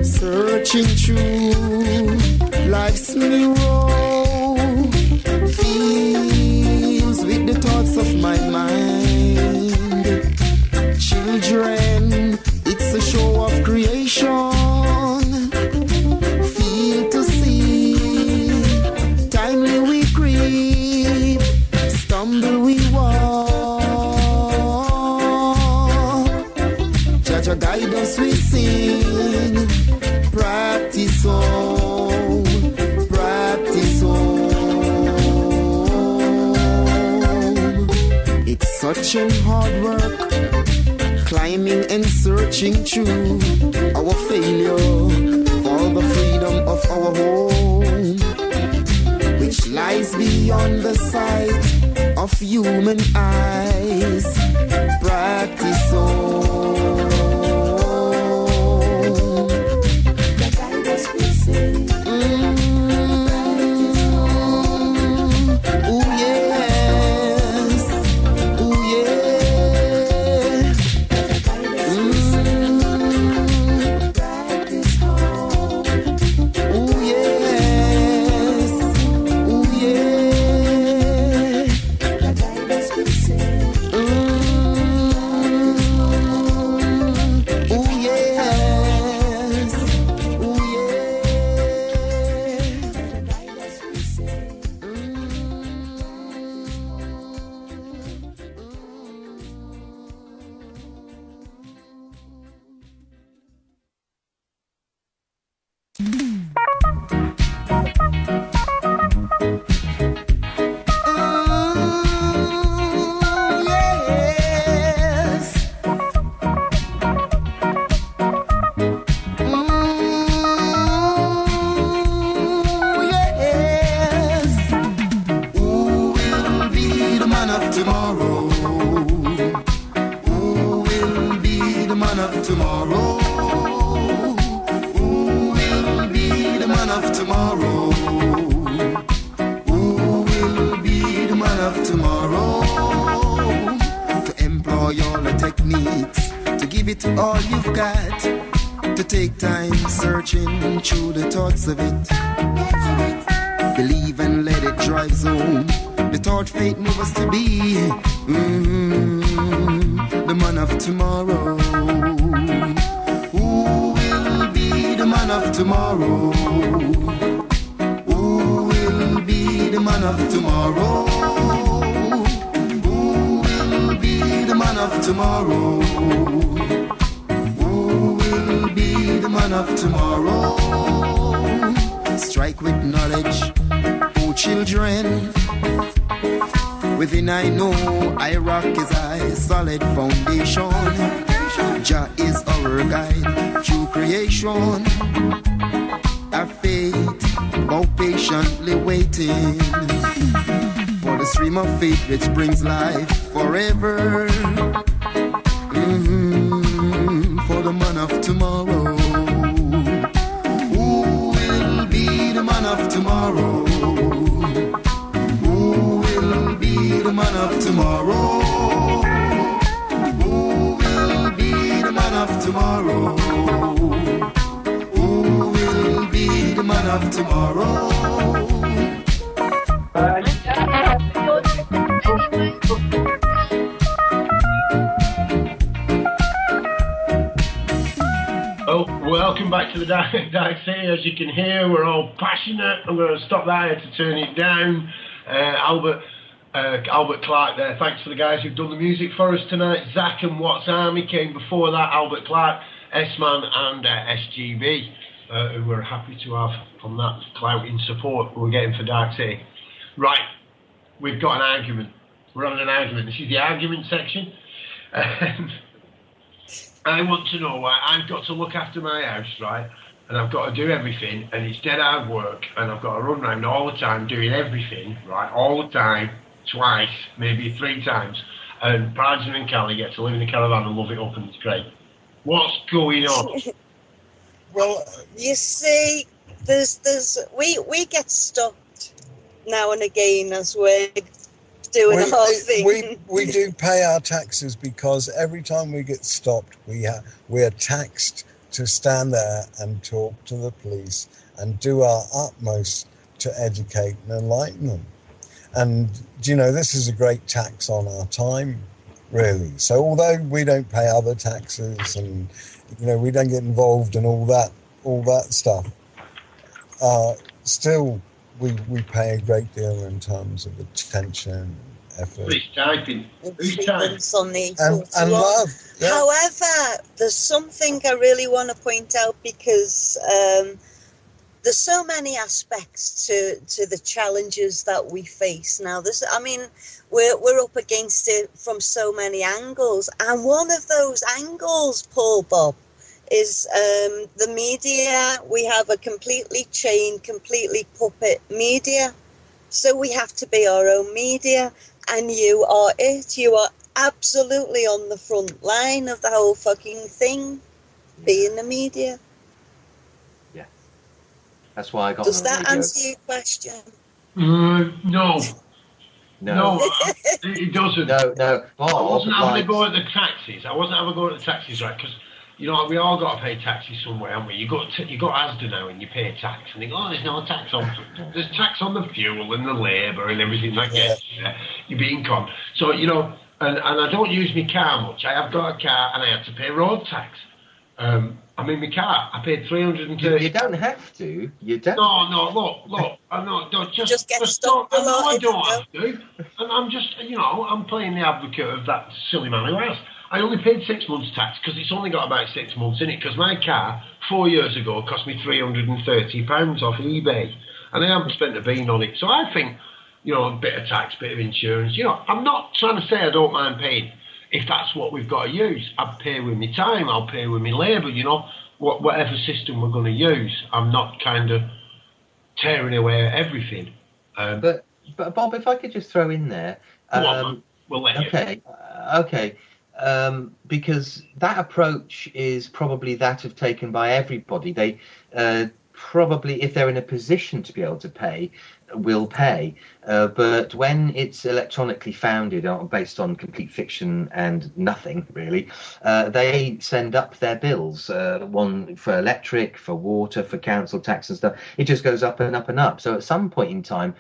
Searching through life's mirror, feels with the thoughts of my mind. Children, it's a show of creation. Feel to see, timely we creep, stumble we walk. Jaja guide us, we sing. Practice on, practice on. It's such an hard work, climbing and searching through our failure for the freedom of our home, which lies beyond the sight of human eyes. Practice on. Of it. Believe and let it drive zone. The thought fate move us to be the man of tomorrow. Who will be the man of tomorrow? Who will be the man of tomorrow? Who will be the man of tomorrow? Who will be the man of tomorrow? Strike with knowledge, oh children. Within I know I rock is a solid foundation. Jah is our guide through creation. Our faith, bow patiently waiting for the stream of faith which brings life forever. For the man of tomorrow. Who will be the man of tomorrow. Oh, welcome back to the Dark City. As you can hear, we're all passionate. I'm going to stop there to turn it down. Albert Clark there. Thanks for the guys who've done the music for us tonight. Zach and Watts Army came before that. Albert Clark, S-Man and SGB, who we're happy to have on that clouting support we're getting for Dark City. Right, we've got an argument. We're having an argument. This is the argument section. I want to know why I've got to look after my house, right? And I've got to do everything, and it's dead hard work, and I've got to run around all the time doing everything, right? All the time, twice, maybe 3 times. And Prajna and Callie get to live in a caravan and love it up, and it's great. What's going on? Well, you see, we get stopped now and again as we're doing our thing. We do pay our taxes because every time we get stopped, we are taxed to stand there and talk to the police and do our utmost to educate and enlighten them. And, this is a great tax on our time, really. So although we don't pay other taxes and, we don't get involved in all that stuff, still we pay a great deal in terms of attention, effort. Who's typing? And love. Yeah. However, there's something I really want to point out because there's so many aspects to the challenges that we face now. We're up against it from so many angles, and one of those angles, Paul Bob, is the media. We have a completely chained, completely puppet media, so we have to be our own media, and you are it. You are absolutely on the front line of the whole fucking thing, being the media. Yeah, that's why I got. Does that answer your question? No. No, it doesn't. No. I wasn't having to go at the taxis. Right? Because we all got to pay taxes somewhere, haven't we? You got Asda now, and you pay a tax, and they go, there's no tax on. There's tax on the fuel and the labour and everything that gets you're being conned. So and I don't use my car much. I have got a car, and I have to pay road tax. My car, I paid 330. You don't have to. You don't. No. Look. Don't just get stopped a lot. I don't have to. And I'm just, I'm playing the advocate of that silly man who has. I only paid 6 months tax because it's only got about 6 months in it. Because my car 4 years ago cost me £330 off eBay, and I haven't spent a bean on it. So I think, a bit of tax, bit of insurance. I'm not trying to say I don't mind paying. If that's what we've got to use, I'll pay with my time, I'll pay with my labour, whatever system we're going to use. I'm not kind of tearing away at everything. But Bob, if I could just throw in there. We'll let you. Okay. Because that approach is probably that of taken by everybody. They probably, if they're in a position to be able to pay, will pay. But when it's electronically founded or based on complete fiction and nothing really, they send up their bills, one for electric, for water, for council tax and stuff. It just goes up and up and up. So at some point in time,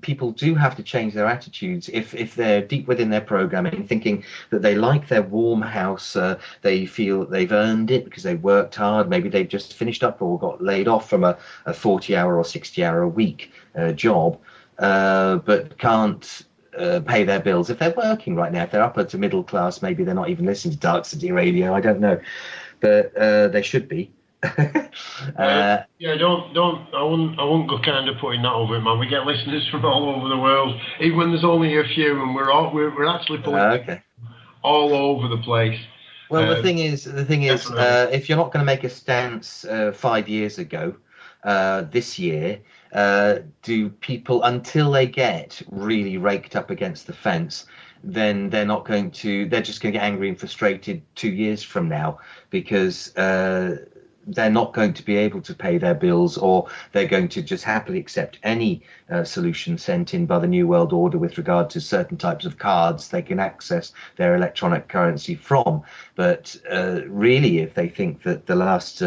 people do have to change their attitudes if they're deep within their programming, thinking that they like their warm house, they feel that they've earned it because they worked hard, maybe they've just finished up or got laid off from a 40-hour or 60-hour a week job, but can't pay their bills. If they're working right now, if they're upper to middle class, maybe they're not even listening to Darkcity Radio, I don't know, but they should be. I wouldn't go kind of putting that over it, man. We get listeners from all over the world, even when there's only a few, and we're actually putting all over the place. Well, the thing is, if you're not going to make a stance 5 years ago, this year, do people, until they get really raked up against the fence, then they're just going to get angry and frustrated 2 years from now, because they're not going to be able to pay their bills, or they're going to just happily accept any solution sent in by the New World Order with regard to certain types of cards they can access their electronic currency from. But really, if they think that the last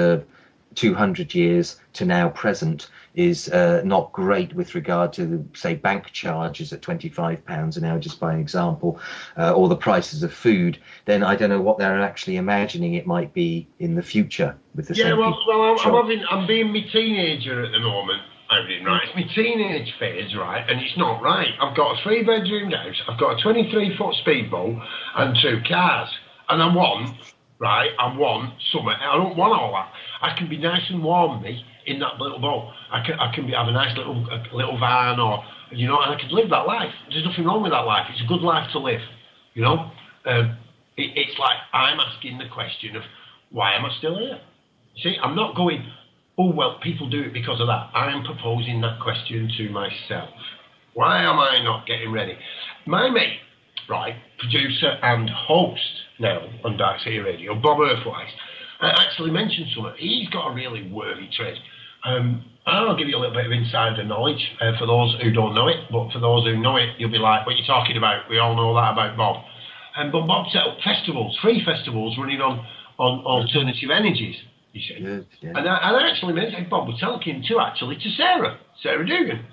200 years to now present is not great with regard to, say, bank charges at £25 an hour, just by an example, or the prices of food, then I don't know what they're actually imagining it might be in the future with the same people. I'm being my teenager at the moment. Right, it's my teenage phase, right, and it's not right. I've got a 3-bedroom house, I've got a 23-foot speedboat and 2 cars, and I want summer. I don't want all that. I can be nice and warm, me, in that little boat. I can have a nice little van, or, you know, and I can live that life. There's nothing wrong with that life. It's a good life to live, you know. It's like I'm asking the question of, why am I still here? See, I'm not going, oh, well, people do it because of that. I am proposing that question to myself. Why am I not getting ready? My mate, right, producer and host now on Darkcity Radio, Bob Earthwise, actually mentioned something. He's got a really worthy trade. I'll give you a little bit of insider knowledge for those who don't know it, but for those who know it, you'll be like, what are you talking about? We all know that about Bob. But Bob set up festivals, free festivals running on alternative energies. Yeah. And I actually mentioned, Bob was talking to Sarah Dugan,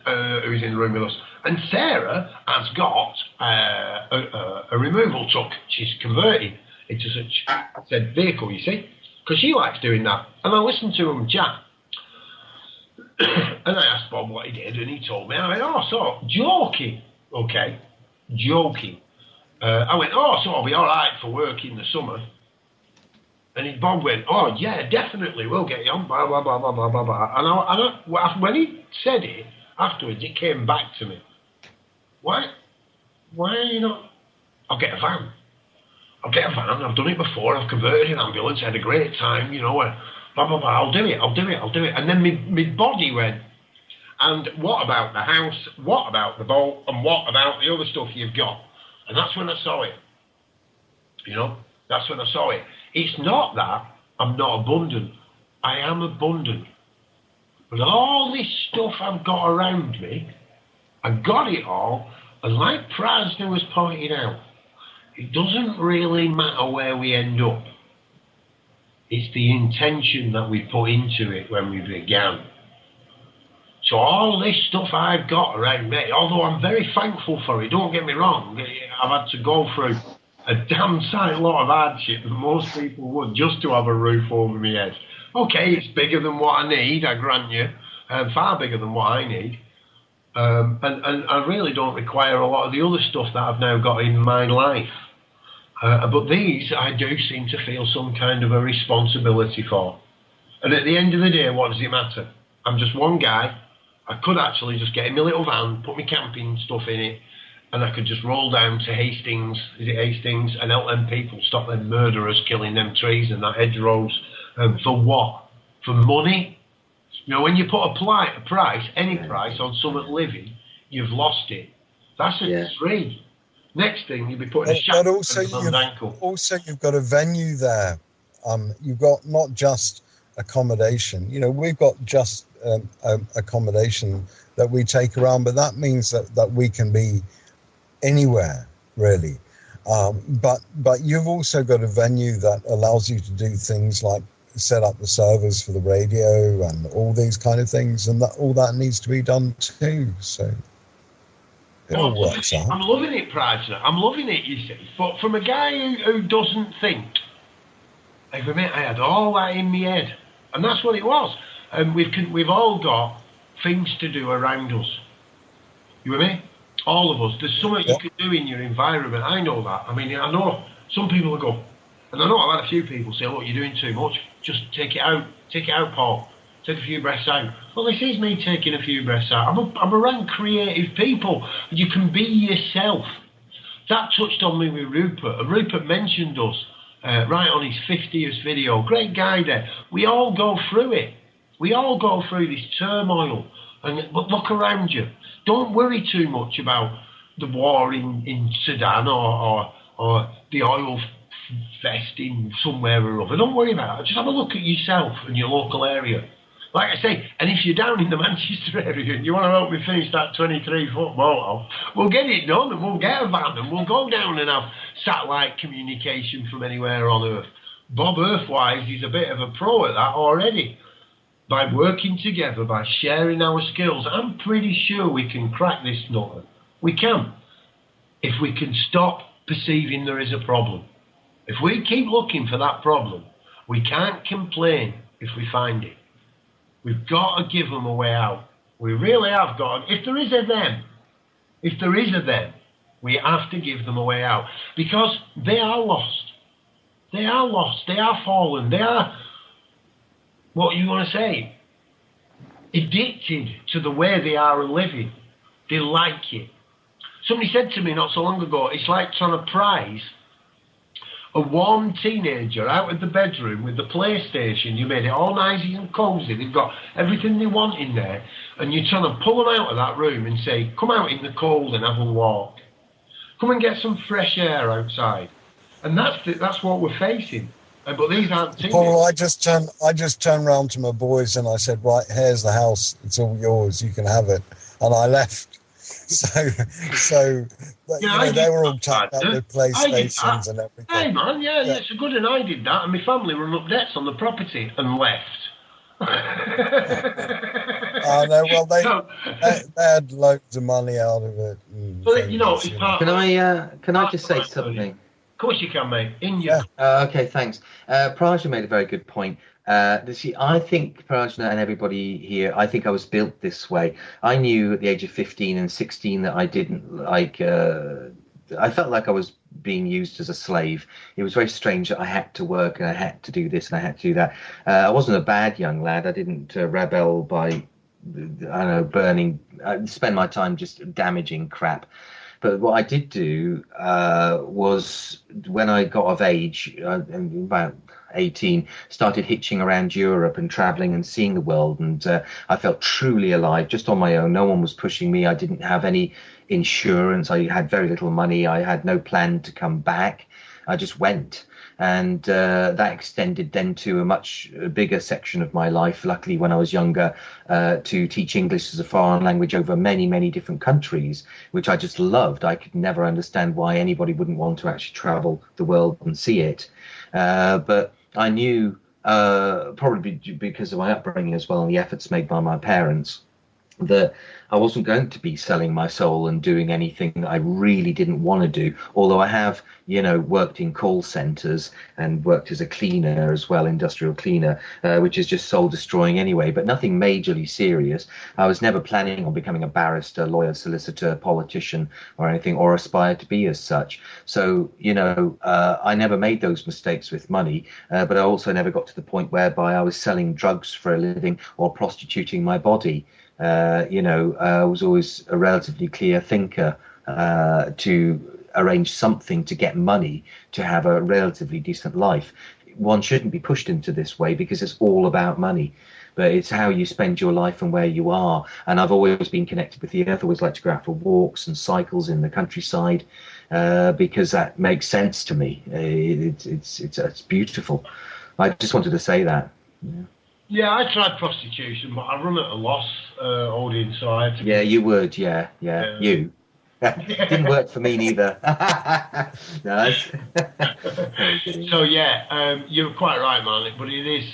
who's in the room with us. And Sarah has got a removal truck. She's converted into such said vehicle, you see, because she likes doing that. And I listened to him chat. And I asked Bob what he did, and he told me. And I went, oh, so, joking. Okay, joking. I went, oh, so I'll be all right for work in the summer. And Bob went, oh, yeah, definitely, we'll get you on, blah, blah, blah, blah, blah, blah, blah. And when he said it, afterwards, it came back to me. Why are you not? I'll get a van. I've done it before, I've converted an ambulance, had a great time, you know, blah, blah, blah, I'll do it. And then my body went, and what about the house, what about the boat, and what about the other stuff you've got? And that's when I saw it. You know, that's when I saw it. It's not that I'm not abundant. I am abundant. But all this stuff I've got around me, I got it all, and like Prajna was pointing out, it doesn't really matter where we end up. It's the intention that we put into it when we began. So all this stuff I've got around me, although I'm very thankful for it, don't get me wrong, I've had to go through a damn sight lot of hardship that most people would just to have a roof over my head. Okay, it's bigger than what I need, I grant you, far bigger than what I need. And I really don't require a lot of the other stuff that I've now got in my life. But these, I do seem to feel some kind of a responsibility for. And at the end of the day, what does it matter? I'm just one guy. I could actually just get in my little van, put my camping stuff in it, and I could just roll down to Hastings, and help them people stop them murderers killing them trees and that hedgerows. For what? For money? You know, when you put a price, any price on something living, you've lost it. That's a tree. Next thing, you'll be putting a shackle on an ankle. Also, you've got a venue there. You've got not just accommodation. You know, we've got just accommodation that we take around, but that means that we can be anywhere, really. But you've also got a venue that allows you to do things like set up the servers for the radio and all these kind of things, and that all that needs to be done too. So it all works out. I'm loving it, Prajna. I'm loving it, you see. But from a guy who doesn't think, I admit I had all that in my head, and that's what it was. And we've all got things to do around us. You with me? All of us. There's something you can do in your environment. I know that. I mean, I know some people will go, and I know I've had a few people say, look, you're doing too much. Just take it out. Take it out, Paul. Take a few breaths out. Well, this is me taking a few breaths out. I'm around creative people. You can be yourself. That touched on me with Rupert. And Rupert mentioned us right on his 50th video. Great guy there. We all go through it. We all go through this turmoil. But look around you. Don't worry too much about the war in Sudan or the oil fest in somewhere or other. Don't worry about it. Just have a look at yourself and your local area. Like I say, and if you're down in the Manchester area and you want to help me finish that 23-foot motor, we'll get it done and we'll get a van and we'll go down and have satellite communication from anywhere on Earth. Bob Earthwise is a bit of a pro at that already. by working together, by sharing our skills, I'm pretty sure we can crack this nut. We can. If we can stop perceiving there is a problem. If we keep looking for that problem, we can't complain if we find it. We've got to give them a way out. We really have got to. If there is a them, we have to give them a way out. Because they are lost. They are lost. They are fallen. They are, what you want to say, addicted to the way they are living. They like it. Somebody said to me not so long ago, it's like trying to prize a warm teenager out of the bedroom with the PlayStation. You made it all nicey and cosy. They've got everything they want in there. And you're trying to pull them out of that room and say, come out in the cold and have a walk. Come and get some fresh air outside. And that's what we're facing. But these aren't teenagers. Paul, I just turned round to my boys and I said, right, here's the house. It's all yours. You can have it. And I left. So they were all tapped up with PlayStations and everything. Hey man, yeah, it's a good, and I did that, and my family run up debts on the property and left. I know. Well, they had loads of money out of it. But you know, can I just say something? Of course you can, mate. In you. Okay, thanks. Prajna made a very good point. I think Prajna and everybody here, I think I was built this way. I knew at the age of 15 and 16 that I didn't like, I felt like I was being used as a slave. It was very strange that I had to work and I had to do this and I had to do that. I wasn't a bad young lad. I didn't rebel by, spend my time just damaging crap. But what I did do was, when I got of age, about 18, started hitching around Europe and traveling and seeing the world, and I felt truly alive, just on my own. No one was pushing me. I didn't have any insurance. I had very little money. I had no plan to come back. I just went. And that extended then to a much bigger section of my life, luckily when I was younger, to teach English as a foreign language over many, many different countries, which I just loved. I could never understand why anybody wouldn't want to actually travel the world and see it. But I knew, probably because of my upbringing as well and the efforts made by my parents, that I wasn't going to be selling my soul and doing anything that I really didn't want to do. Although I have, worked in call centers and worked as a cleaner as well, industrial cleaner, which is just soul destroying anyway, but nothing majorly serious. I was never planning on becoming a barrister, lawyer, solicitor, politician or anything, or aspire to be as such. So, I never made those mistakes with money, but I also never got to the point whereby I was selling drugs for a living or prostituting my body. I was always a relatively clear thinker to arrange something to get money to have a relatively decent life. One shouldn't be pushed into this way because it's all about money, but it's how you spend your life and where you are. And I've always been connected with the earth. I always like to go out for walks and cycles in the countryside because that makes sense to me. It's beautiful. I just wanted to say that. Yeah, I tried prostitution, but I run at a loss, Odin, so I had to... Yeah, you would, yeah. You. Didn't work for me neither. Nice. So, you're quite right, man, but it is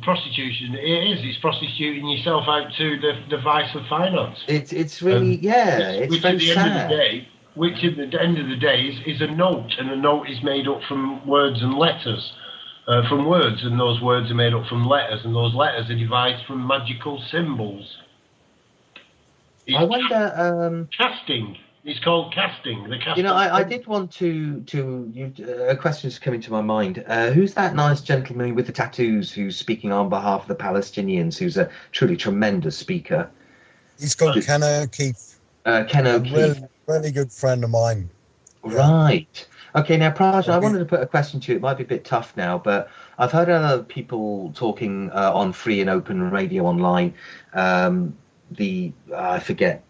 prostitution. It's prostituting yourself out to the vice of finance. It's really, it's very sad. Which at the end of the day is a note, and a note is made up from words and letters. From words, and those words are made up from letters, and those letters are devised from magical symbols. I wonder... casting. It's called casting. The casting. I did want to a question's coming to my mind. Who's that nice gentleman with the tattoos who's speaking on behalf of the Palestinians, who's a truly tremendous speaker? He's called Ken O'Keefe. Ken O'Keefe. Really good friend of mine. Right. Okay, now, Prajna, I wanted to put a question to you. It might be a bit tough now, but I've heard other people talking on free and open radio online. I forget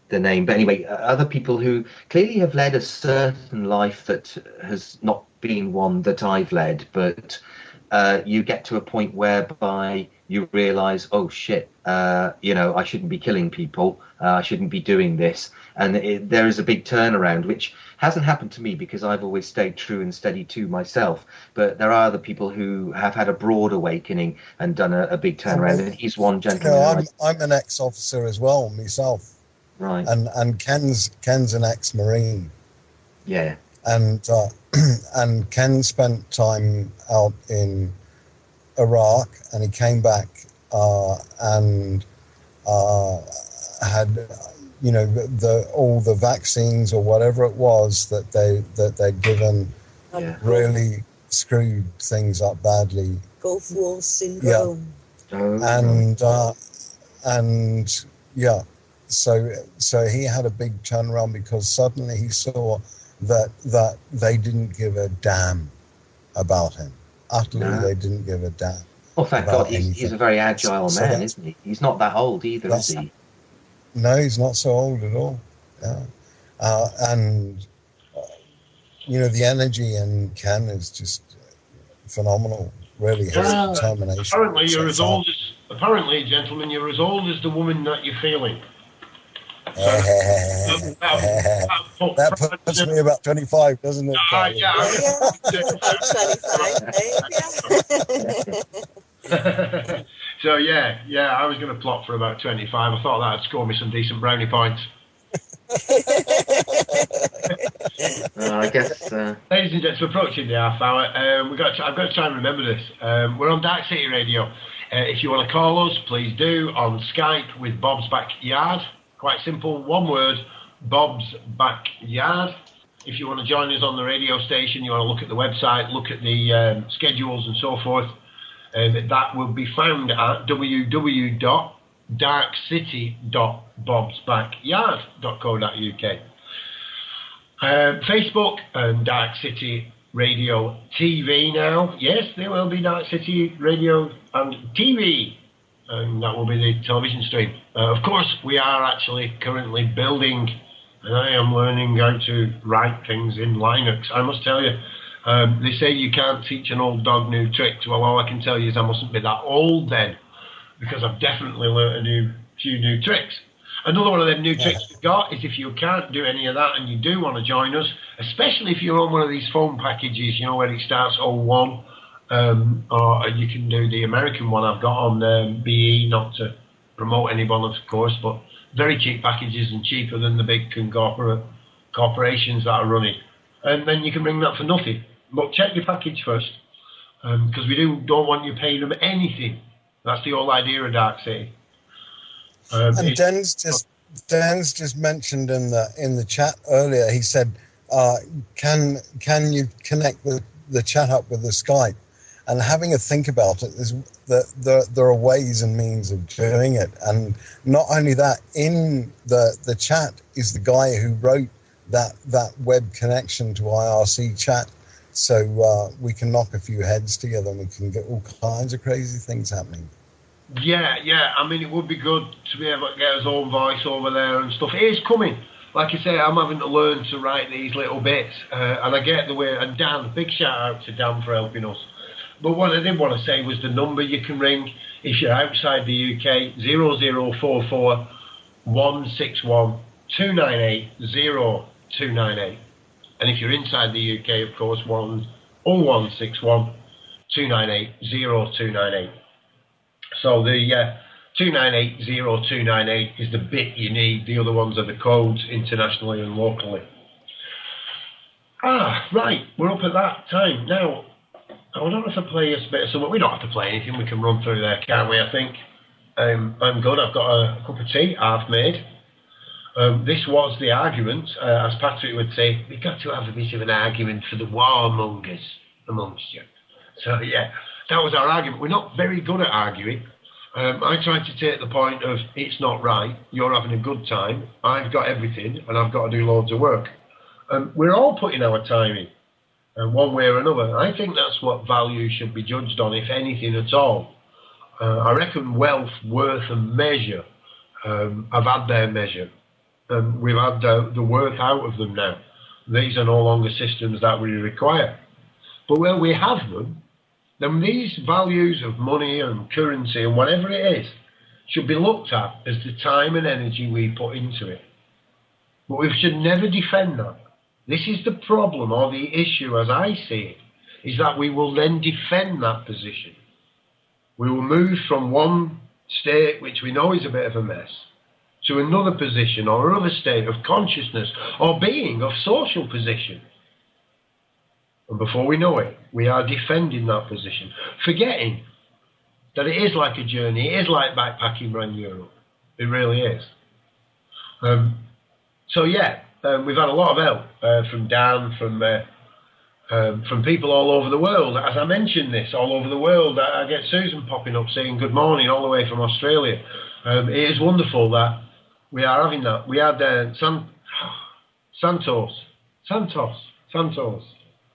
the name, but anyway, other people who clearly have led a certain life that has not been one that I've led, but you get to a point whereby you realise, oh shit, I shouldn't be killing people, I shouldn't be doing this, and there is a big turnaround, which hasn't happened to me because I've always stayed true and steady to myself. But there are other people who have had a broad awakening and done a big turnaround, and he's one gentleman. I'm an ex-officer as well myself, right? And Ken's an ex-Marine. Yeah. And Ken spent time out in Iraq, and he came back and had all the vaccines or whatever it was that they'd given really screwed things up badly. Gulf War syndrome. Yeah. And so he had a big turnaround because suddenly he saw that they didn't give a damn about him. Utterly, they didn't give a damn. Oh, thank God, he's a very agile man, isn't he? He's not that old either, is he? No, he's not so old at all. Yeah. The energy in Ken is just phenomenal, really. His determination. Apparently, gentlemen, you're as old as the woman that you're feeling. That puts me about 25, doesn't it? Yeah. So I was going to plot for about 25. I thought that'd score me some decent brownie points. I guess. Ladies and gents, we're approaching the half hour. I've got to try and remember this. We're on Darkcity Radio. If you want to call us, please do on Skype with Bob's Backyard. Quite simple, one word, Bob's Backyard. If you want to join us on the radio station, you want to look at the website, look at the schedules and so forth, that will be found at www.darkcity.bobsbackyard.co.uk. Facebook and Dark City Radio TV now. Yes, there will be Dark City Radio and TV. And that will be the television stream. Of course, we are actually currently building, and I am learning how to write things in Linux. I must tell you, they say you can't teach an old dog new tricks. Well, all I can tell you is I mustn't be that old then, because I've definitely learned a few new tricks. Another one of them new tricks we've got is if you can't do any of that and you do want to join us, especially if you're on one of these phone packages, where it starts 01, or you can do the American one I've got on BE, not to promote anyone, of course, but very cheap packages and cheaper than the big corporations that are running. And then you can bring that for nothing. But check your package first, because we don't want you paying them anything. That's the whole idea of Dark City. And Dan's just mentioned in the chat earlier. He said, "Can you connect the chat up with the Skype?" And having a think about it, there are ways and means of doing it. And not only that, in the chat is the guy who wrote that web connection to IRC chat. So we can knock a few heads together and we can get all kinds of crazy things happening. Yeah. I mean, it would be good to be able to get his own voice over there and stuff. It is coming. Like I say, I'm having to learn to write these little bits. And I get the way. And Dan, big shout out to Dan for helping us. But what I did want to say was the number you can ring if you're outside the UK, 0044 161 298 0298. And if you're inside the UK, of course, 0161 298 0298. So the 298 0298 is the bit you need. The other ones are the codes internationally and locally. Right, we're up at that time. Now, I don't know if I play a bit of something. We don't have to play anything. We can run through there, can't we, I think? I'm good. I've got a cup of tea half made. This was the argument. As Patrick would say, we've got to have a bit of an argument for the warmongers amongst you. So, yeah, that was our argument. We're not very good at arguing. I tried to take the point of it's not right. You're having a good time. I've got everything, and I've got to do loads of work. We're all putting our time in. One way or another. I think that's what value should be judged on, if anything at all. I reckon wealth, worth and measure have had their measure. We've had the worth out of them now. These are no longer systems that we require. But where we have them, then these values of money and currency and whatever it is should be looked at as the time and energy we put into it. But we should never defend that. This is the problem or the issue as I see it, is that we will then defend that position. We will move from one state, which we know is a bit of a mess, to another position or another state of consciousness or being, of social position. And before we know it, we are defending that position, forgetting that it is like a journey, it is like backpacking around Europe. It really is. We've had a lot of help from Dan, from people all over the world. As I mentioned this, all over the world, I get Susan popping up saying good morning all the way from Australia. It is wonderful that we are having that. We had Santos,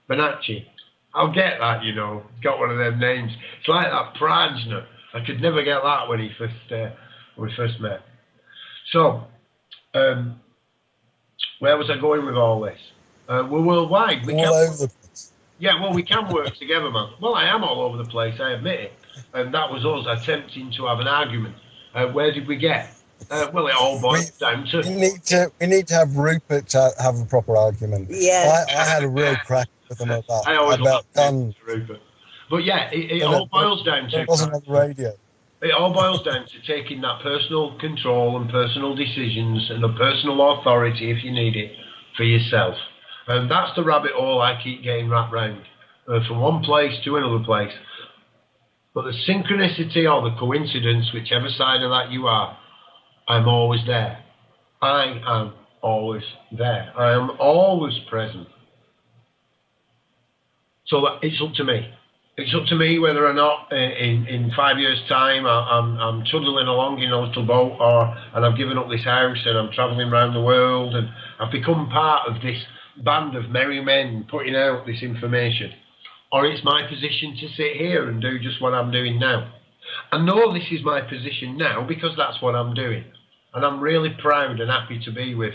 Bonacci. I'll get that, you know. Got one of them names. It's like that Prajna. I could never get that when we first met. So, where was I going with all this? We're worldwide. We can work together, man. Well, I am all over the place, I admit it. And that was us attempting to have an argument. Where did we get? Well, it all boils down to... We need to have Rupert to have a proper argument. Yeah. I had a real crack with him about guns. Rupert. But yeah, it all boils down to... It wasn't on the radio. It all boils down to taking that personal control and personal decisions and the personal authority, if you need it, for yourself. And that's the rabbit hole I keep getting wrapped round, from one place to another place. But the synchronicity or the coincidence, whichever side of that you are, I'm always there. I am always there. I am always present. So it's up to me. It's up to me whether or not in 5 years' time I'm chuddling along in a little boat, and I've given up this house and I'm travelling around the world and I've become part of this band of merry men putting out this information. Or it's my position to sit here and do just what I'm doing now. I know this is my position now because that's what I'm doing. And I'm really proud and happy to be with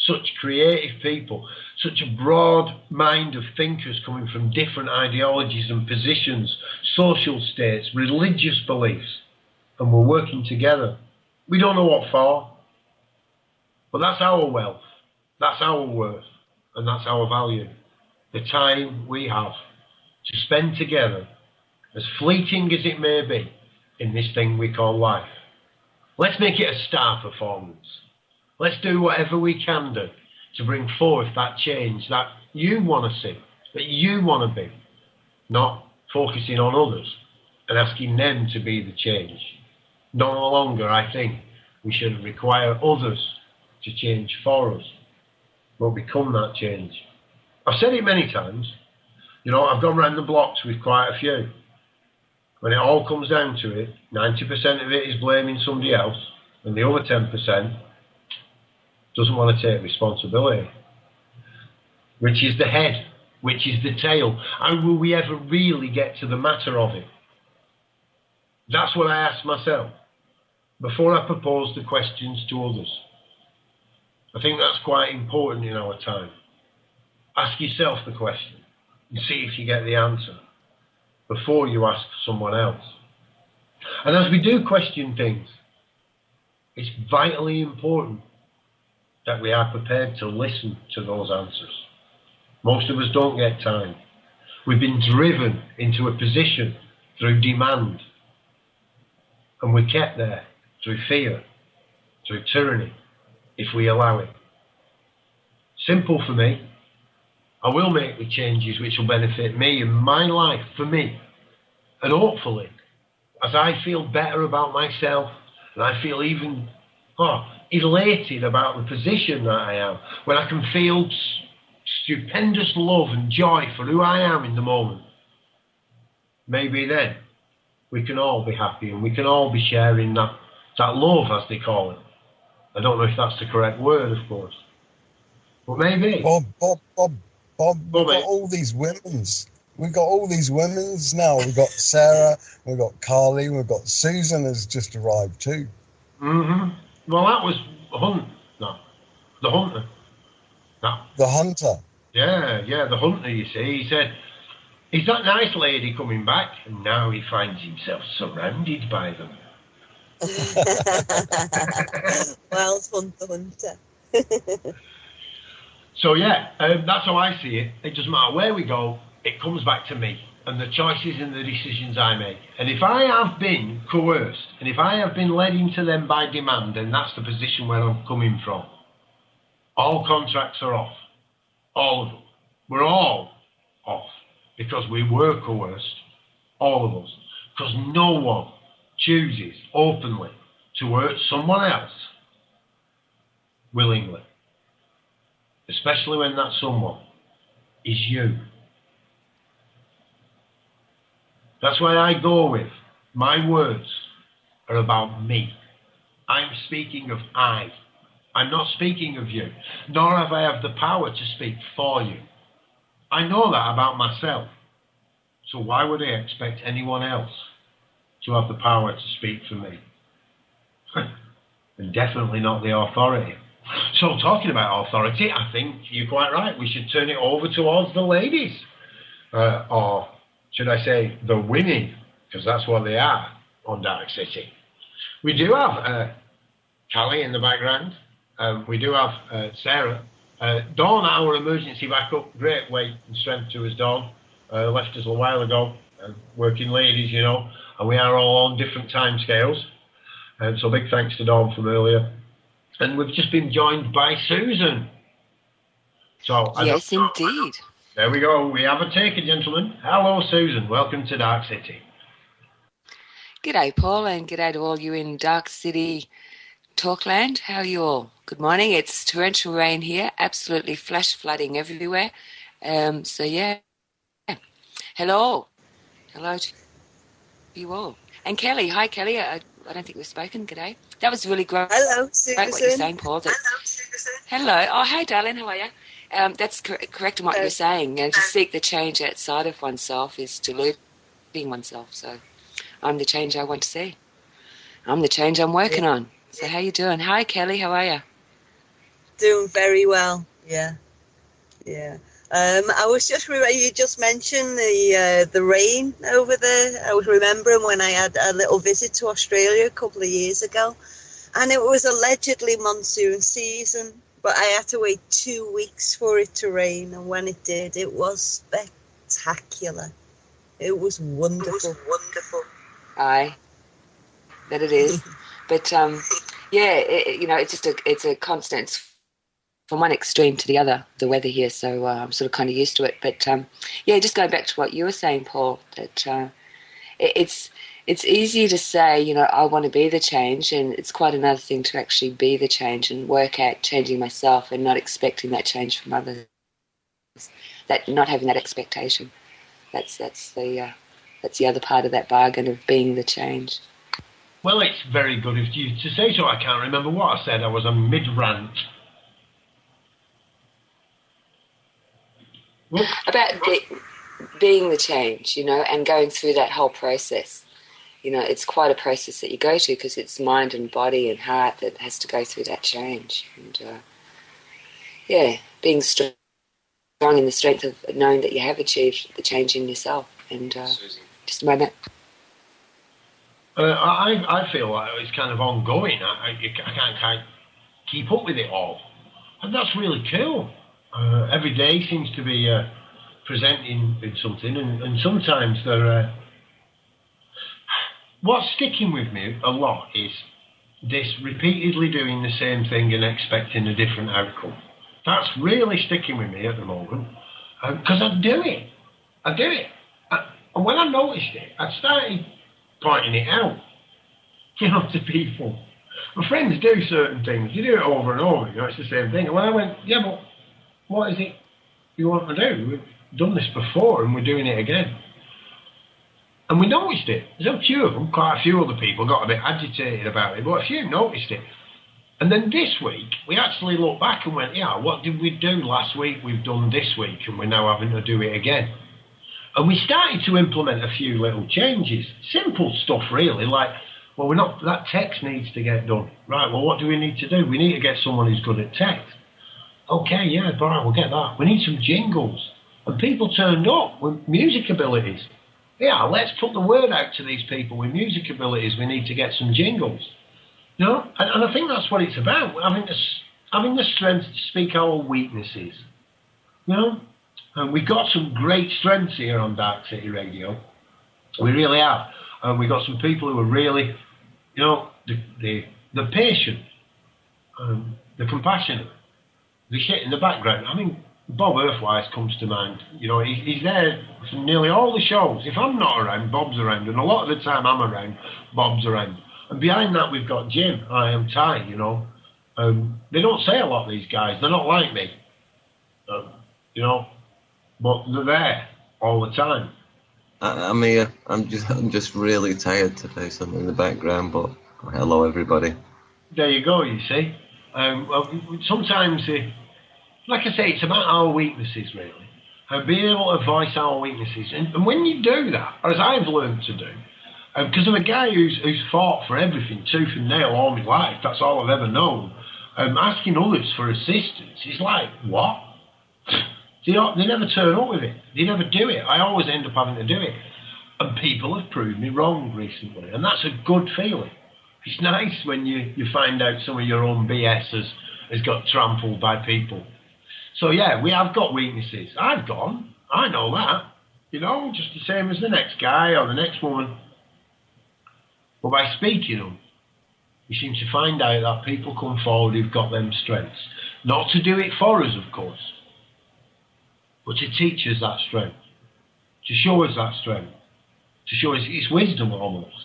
such creative people, such a broad mind of thinkers coming from different ideologies and positions, social states, religious beliefs, and we're working together. We don't know what for, but that's our wealth, that's our worth, and that's our value. The time we have to spend together, as fleeting as it may be, in this thing we call life. Let's make it a star performance. Let's do whatever we can do to bring forth that change that you want to see, that you want to be, not focusing on others and asking them to be the change. No longer, I think, we should require others to change for us, but become that change. I've said it many times. You know, I've gone round the blocks with quite a few. When it all comes down to it, 90% of it is blaming somebody else, and the other 10% doesn't want to take responsibility. Which is the head? Which is the tail? How will we ever really get to the matter of it? That's what I ask myself before I propose the questions to others. I think that's quite important in our time. Ask yourself the question and see if you get the answer before you ask someone else. And as we do question things, it's vitally important that we are prepared to listen to those answers. Most of us don't get time. We've been driven into a position through demand, and we're kept there through fear, through tyranny, if we allow it. Simple for me. I will make the changes which will benefit me and my life for me. And hopefully, as I feel better about myself, and I feel even elated about the position that I am, when I can feel stupendous love and joy for who I am in the moment, maybe then we can all be happy and we can all be sharing that love, as they call it. I don't know if that's the correct word, of course, but maybe. Bob, we've got all these women's. We've got all these women's now. We've got Sarah, we've got Carly, we've got Susan has just arrived too. Mm-hmm. Well, that was the hunter. No. The hunter. Yeah, the hunter, you see. Is that nice lady coming back? And now he finds himself surrounded by them. Wildhunt the hunter. So yeah, that's how I see it. It doesn't matter where we go, it comes back to me and the choices and the decisions I make. And if I have been coerced, and if I have been led into them by demand, then that's the position where I'm coming from. All contracts are off. All of them. We're all off. Because we were coerced. All of us. Because no one chooses openly to hurt someone else willingly. Especially when that someone is you. That's why I go with, my words are about me. I'm speaking of I. I'm not speaking of you, nor have I have the power to speak for you. I know that about myself. So why would I expect anyone else to have the power to speak for me? And definitely not the authority. So talking about authority, I think you're quite right. We should turn it over towards the ladies. Or should I say the women, because that's what they are on Dark City. We do have Callie in the background. We do have Sarah. Dawn, our emergency backup, great weight and strength to us, Dawn. Left us a while ago, working ladies, you know, and we are all on different time scales. So big thanks to Dawn from earlier. And we've just been joined by Susan. So yes, indeed. There we go. We have a taker, gentlemen. Hello, Susan. Welcome to Dark City. G'day, Paul, and g'day to all you in Dark City Talkland. How are you all? Good morning. It's torrential rain here, absolutely flash flooding everywhere. So, yeah. Hello. Hello to you all. And Kelly. Hi, Kelly. I don't think we've spoken. G'day. That was really great. Hello, Susan. Great what you're saying, Paul. Hello, Susan. Hello. Oh, hey, darling. How are you? That's correct in what you're saying. To seek the change outside of oneself is deluding oneself. So I'm the change I want to see. I'm the change I'm working on. So how you doing? Hi, Kelly. How are you? Doing very well. Yeah. I was just you just mentioned the rain over there. I was remembering when I had a little visit to Australia a couple of years ago, and it was allegedly monsoon season, but I had to wait 2 weeks for it to rain, and when it did, it was spectacular. It was wonderful. Aye, that it is. But yeah, it's a constant. From one extreme to the other, the weather here, so I'm sort of kind of used to it. But yeah, just going back to what you were saying, Paul, that it's easy to say, I want to be the change, and it's quite another thing to actually be the change and work at changing myself and not expecting that change from others. That not having that expectation. That's the other part of that bargain of being the change. Well, it's very good of you to say so. I can't remember what I said. I was a mid-rant. About being the change, and going through that whole process. It's quite a process that you go to because it's mind and body and heart that has to go through that change. And, being strong in the strength of knowing that you have achieved the change in yourself. And just a moment. I feel like it's kind of ongoing. I can't keep up with it all. And that's really cool. Every day seems to be presenting with something, and sometimes they're... what's sticking with me a lot is this repeatedly doing the same thing and expecting a different outcome. That's really sticking with me at the moment, because I do it. And when I noticed it, I started pointing it out, to people. My friends do certain things. You do it over and over, it's the same thing. And when I went, yeah, but what is it you want to do? We've done this before and we're doing it again. And we noticed it. There's a few of them, quite a few other people got a bit agitated about it, but a few noticed it. And then this week, we actually looked back and went, yeah, what did we do last week? We've done this week and we're now having to do it again. And we started to implement a few little changes. Simple stuff, really, like, well, that text needs to get done. Right, well, what do we need to do? We need to get someone who's good at text. Okay, yeah, all right, we'll get that. We need some jingles. And people turned up with music abilities. Yeah, let's put the word out to these people with music abilities. We need to get some jingles. You know? And I think that's what it's about. Having the strength to speak our weaknesses. You know? And we've got some great strengths here on Darkcity Radio. We really have. And we've got some people who are really, you know, the patient, the compassionate, the shit in the background. I mean, Bob Earthwise comes to mind. You know, he's there for nearly all the shows. If I'm not around, Bob's around. And a lot of the time I'm around, Bob's around. And behind that, we've got Jim. I am Ty, you know. They don't say a lot, these guys. They're not like me. You know, but they're there all the time. I'm here. I'm just really tired to play something in the background, but hello, everybody. There you go, you see. Sometimes, like I say, it's about our weaknesses, really. And being able to voice our weaknesses. And when you do that, as I've learned to do, because I'm a guy who's fought for everything, tooth and nail, all my life, that's all I've ever known, asking others for assistance is like, what? They never turn up with it. They never do it. I always end up having to do it. And people have proved me wrong recently. And that's a good feeling. It's nice when you find out some of your own BS has got trampled by people. So yeah, we have got weaknesses. I've got them. I know that. You know, just the same as the next guy or the next woman. But by speaking them, we seem to find out that people come forward who've got them strengths. Not to do it for us, of course, but to teach us that strength, to show us that strength, to show us its wisdom almost,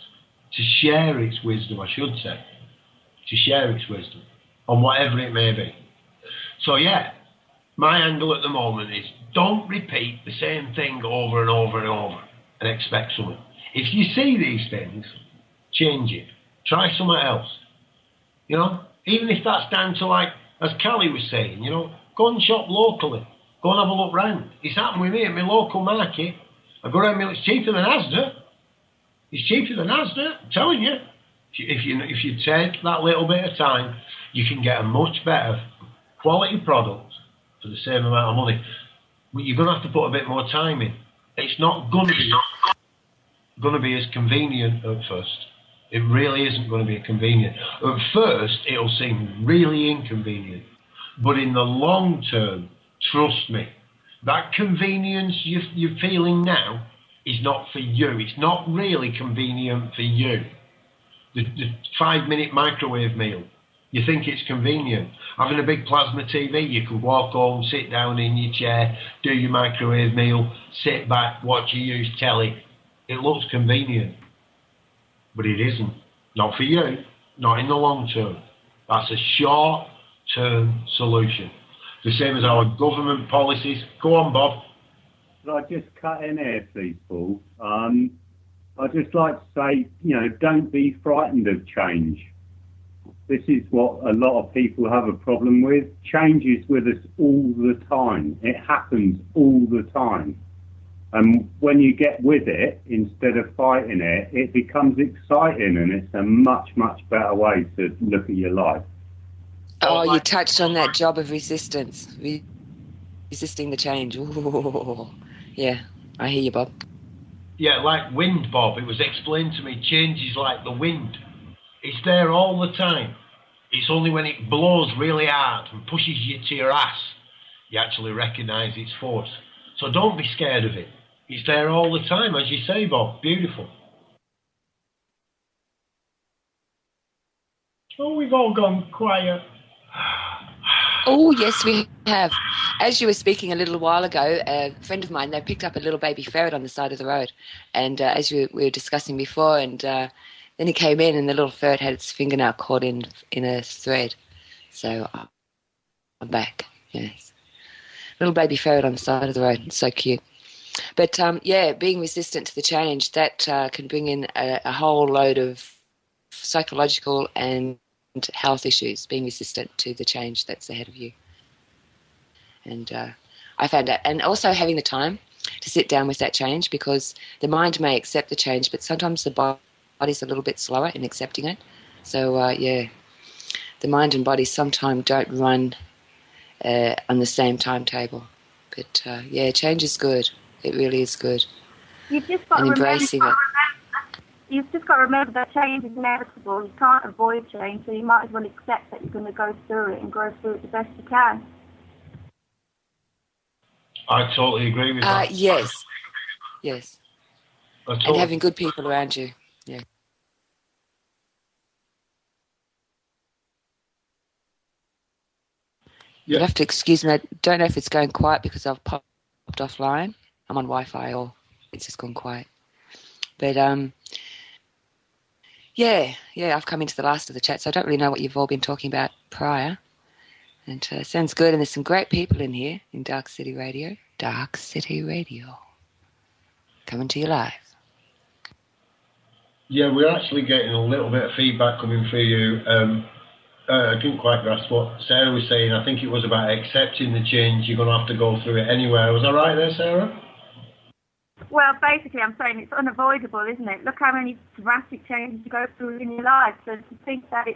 to share its wisdom, I should say, to share its wisdom on whatever it may be. So yeah, my angle at the moment is don't repeat the same thing over and over and over and expect something. If you see these things, change it. Try something else. You know, even if that's down to, like, as Callie was saying, you know, go and shop locally. Go and have a look round. It's happened with me at my local market. I go around, it's cheaper than Asda. It's cheaper than Asda, I'm telling you. If you take that little bit of time, you can get a much better quality product for the same amount of money. But you're going to have to put a bit more time in. It's not going to be as convenient at first. It really isn't going to be convenient. At first, it'll seem really inconvenient. But in the long term, trust me, that convenience you're feeling now is not for you. It's not really convenient for you. The 5-minute microwave meal, you think it's convenient. Having a big plasma TV, you can walk home, sit down in your chair, do your microwave meal, sit back, watch your used telly. It looks convenient, but it isn't. Not for you, not in the long term. That's a short-term solution. The same as our government policies. Go on, Bob. Could I just cut in here, please, Paul? I'd just like to say, you know, don't be frightened of change. This is what a lot of people have a problem with. Change is with us all the time. It happens all the time. And when you get with it, instead of fighting it, it becomes exciting, and it's a much, much better way to look at your life. Oh, you touched on that job of resistance, resisting the change. Ooh. Yeah, I hear you, Bob. Yeah, like wind, Bob. It was explained to me, change is like the wind. It's there all the time. It's only when it blows really hard and pushes you to your ass, you actually recognise its force. So don't be scared of it. It's there all the time, as you say, Bob. Beautiful. Oh, we've all gone quiet. Oh, yes, we have. As you were speaking a little while ago, a friend of mine, they picked up a little baby ferret on the side of the road. And as we were discussing before, and then he came in and the little ferret had its fingernail caught in a thread. So I'm back, yes. Little baby ferret on the side of the road. It's so cute. But, yeah, being resistant to the change, that can bring in a whole load of psychological and health issues, being resistant to the change that's ahead of you. And I found that. And also having the time to sit down with that change, because the mind may accept the change, but sometimes the body's a little bit slower in accepting it. So, yeah, the mind and body sometimes don't run on the same timetable. But yeah, change is good. It really is good. You've just got And to embracing it. You've just got to remember that change is inevitable. You can't avoid change, so you might as well accept that you're going to go through it and go through it the best you can. I totally agree with that. Yes. Yes. And having good people around you. Yeah. You'll have to excuse me. I don't know if it's going quiet because I've popped offline. I'm on Wi-Fi or it's just gone quiet. But yeah, I've come into the last of the chat, so I don't really know what you've all been talking about prior. And sounds good, and there's some great people in here in Darkcity Radio. Darkcity Radio. Coming to you live. Yeah, we're actually getting a little bit of feedback coming through you. I didn't quite grasp what Sarah was saying. I think it was about accepting the change. You're going to have to go through it anyway. Was that right there, Sarah? Well, basically, I'm saying it's unavoidable, isn't it? Look how many drastic changes you go through in your life. So to think that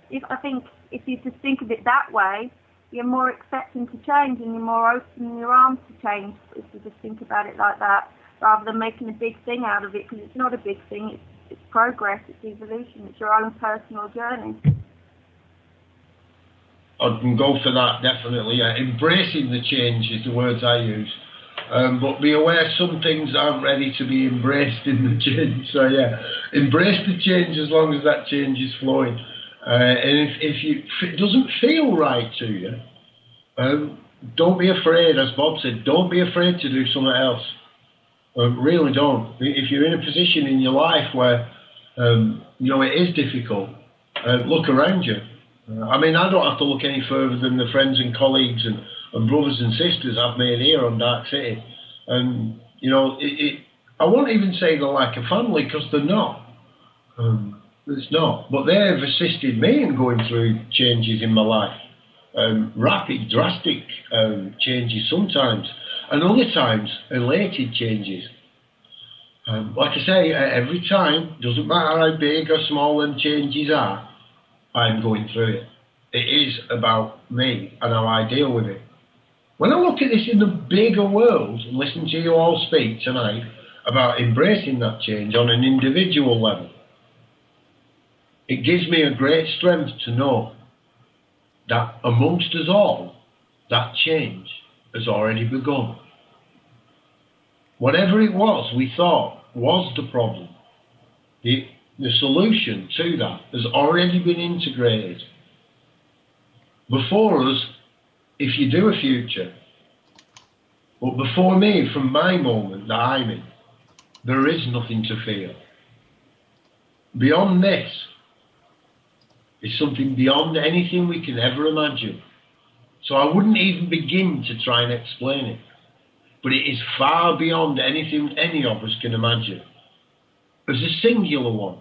if you just think of it that way, you're more accepting to change and you're more open in your arms to change. If you just think about it like that, rather than making a big thing out of it, because it's not a big thing. It's progress. It's evolution. It's your own personal journey. I can go for that, definitely. Yeah. Embracing the change is the words I use. But be aware some things aren't ready to be embraced in the change. So yeah, embrace the change as long as that change is flowing. And if it doesn't feel right to you, don't be afraid, as Bob said, don't be afraid to do something else. Really don't. If you're in a position in your life where, it is difficult, look around you. I mean, I don't have to look any further than the friends and colleagues and brothers and sisters I've made here on Dark City. And, I won't even say they're like a family, because they're not. It's not. But they've assisted me in going through changes in my life. Rapid, drastic changes sometimes. And other times, elated changes. Like I say, every time, doesn't matter how big or small them changes are, I'm going through it. It is about me and how I deal with it. When I look at this in the bigger world and listen to you all speak tonight about embracing that change on an individual level, it gives me a great strength to know that amongst us all, that change has already begun. Whatever it was we thought was the problem, the solution to that has already been integrated. Before us, if you do a future, but before me, from my moment that I'm in, there is nothing to fear. Beyond this is something beyond anything we can ever imagine. So I wouldn't even begin to try and explain it. But it is far beyond anything any of us can imagine. As a singular one.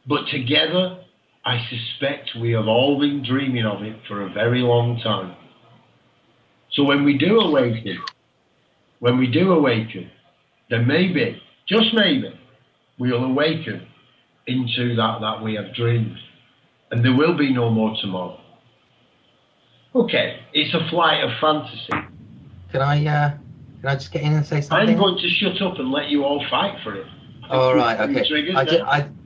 But together, I suspect we have all been dreaming of it for a very long time. So when we do awaken, then maybe, just maybe, we'll awaken into that we have dreamed. And there will be no more tomorrow. Okay, it's a flight of fantasy. Can I just get in and say something? I'm going to shut up and let you all fight for it. All right, okay.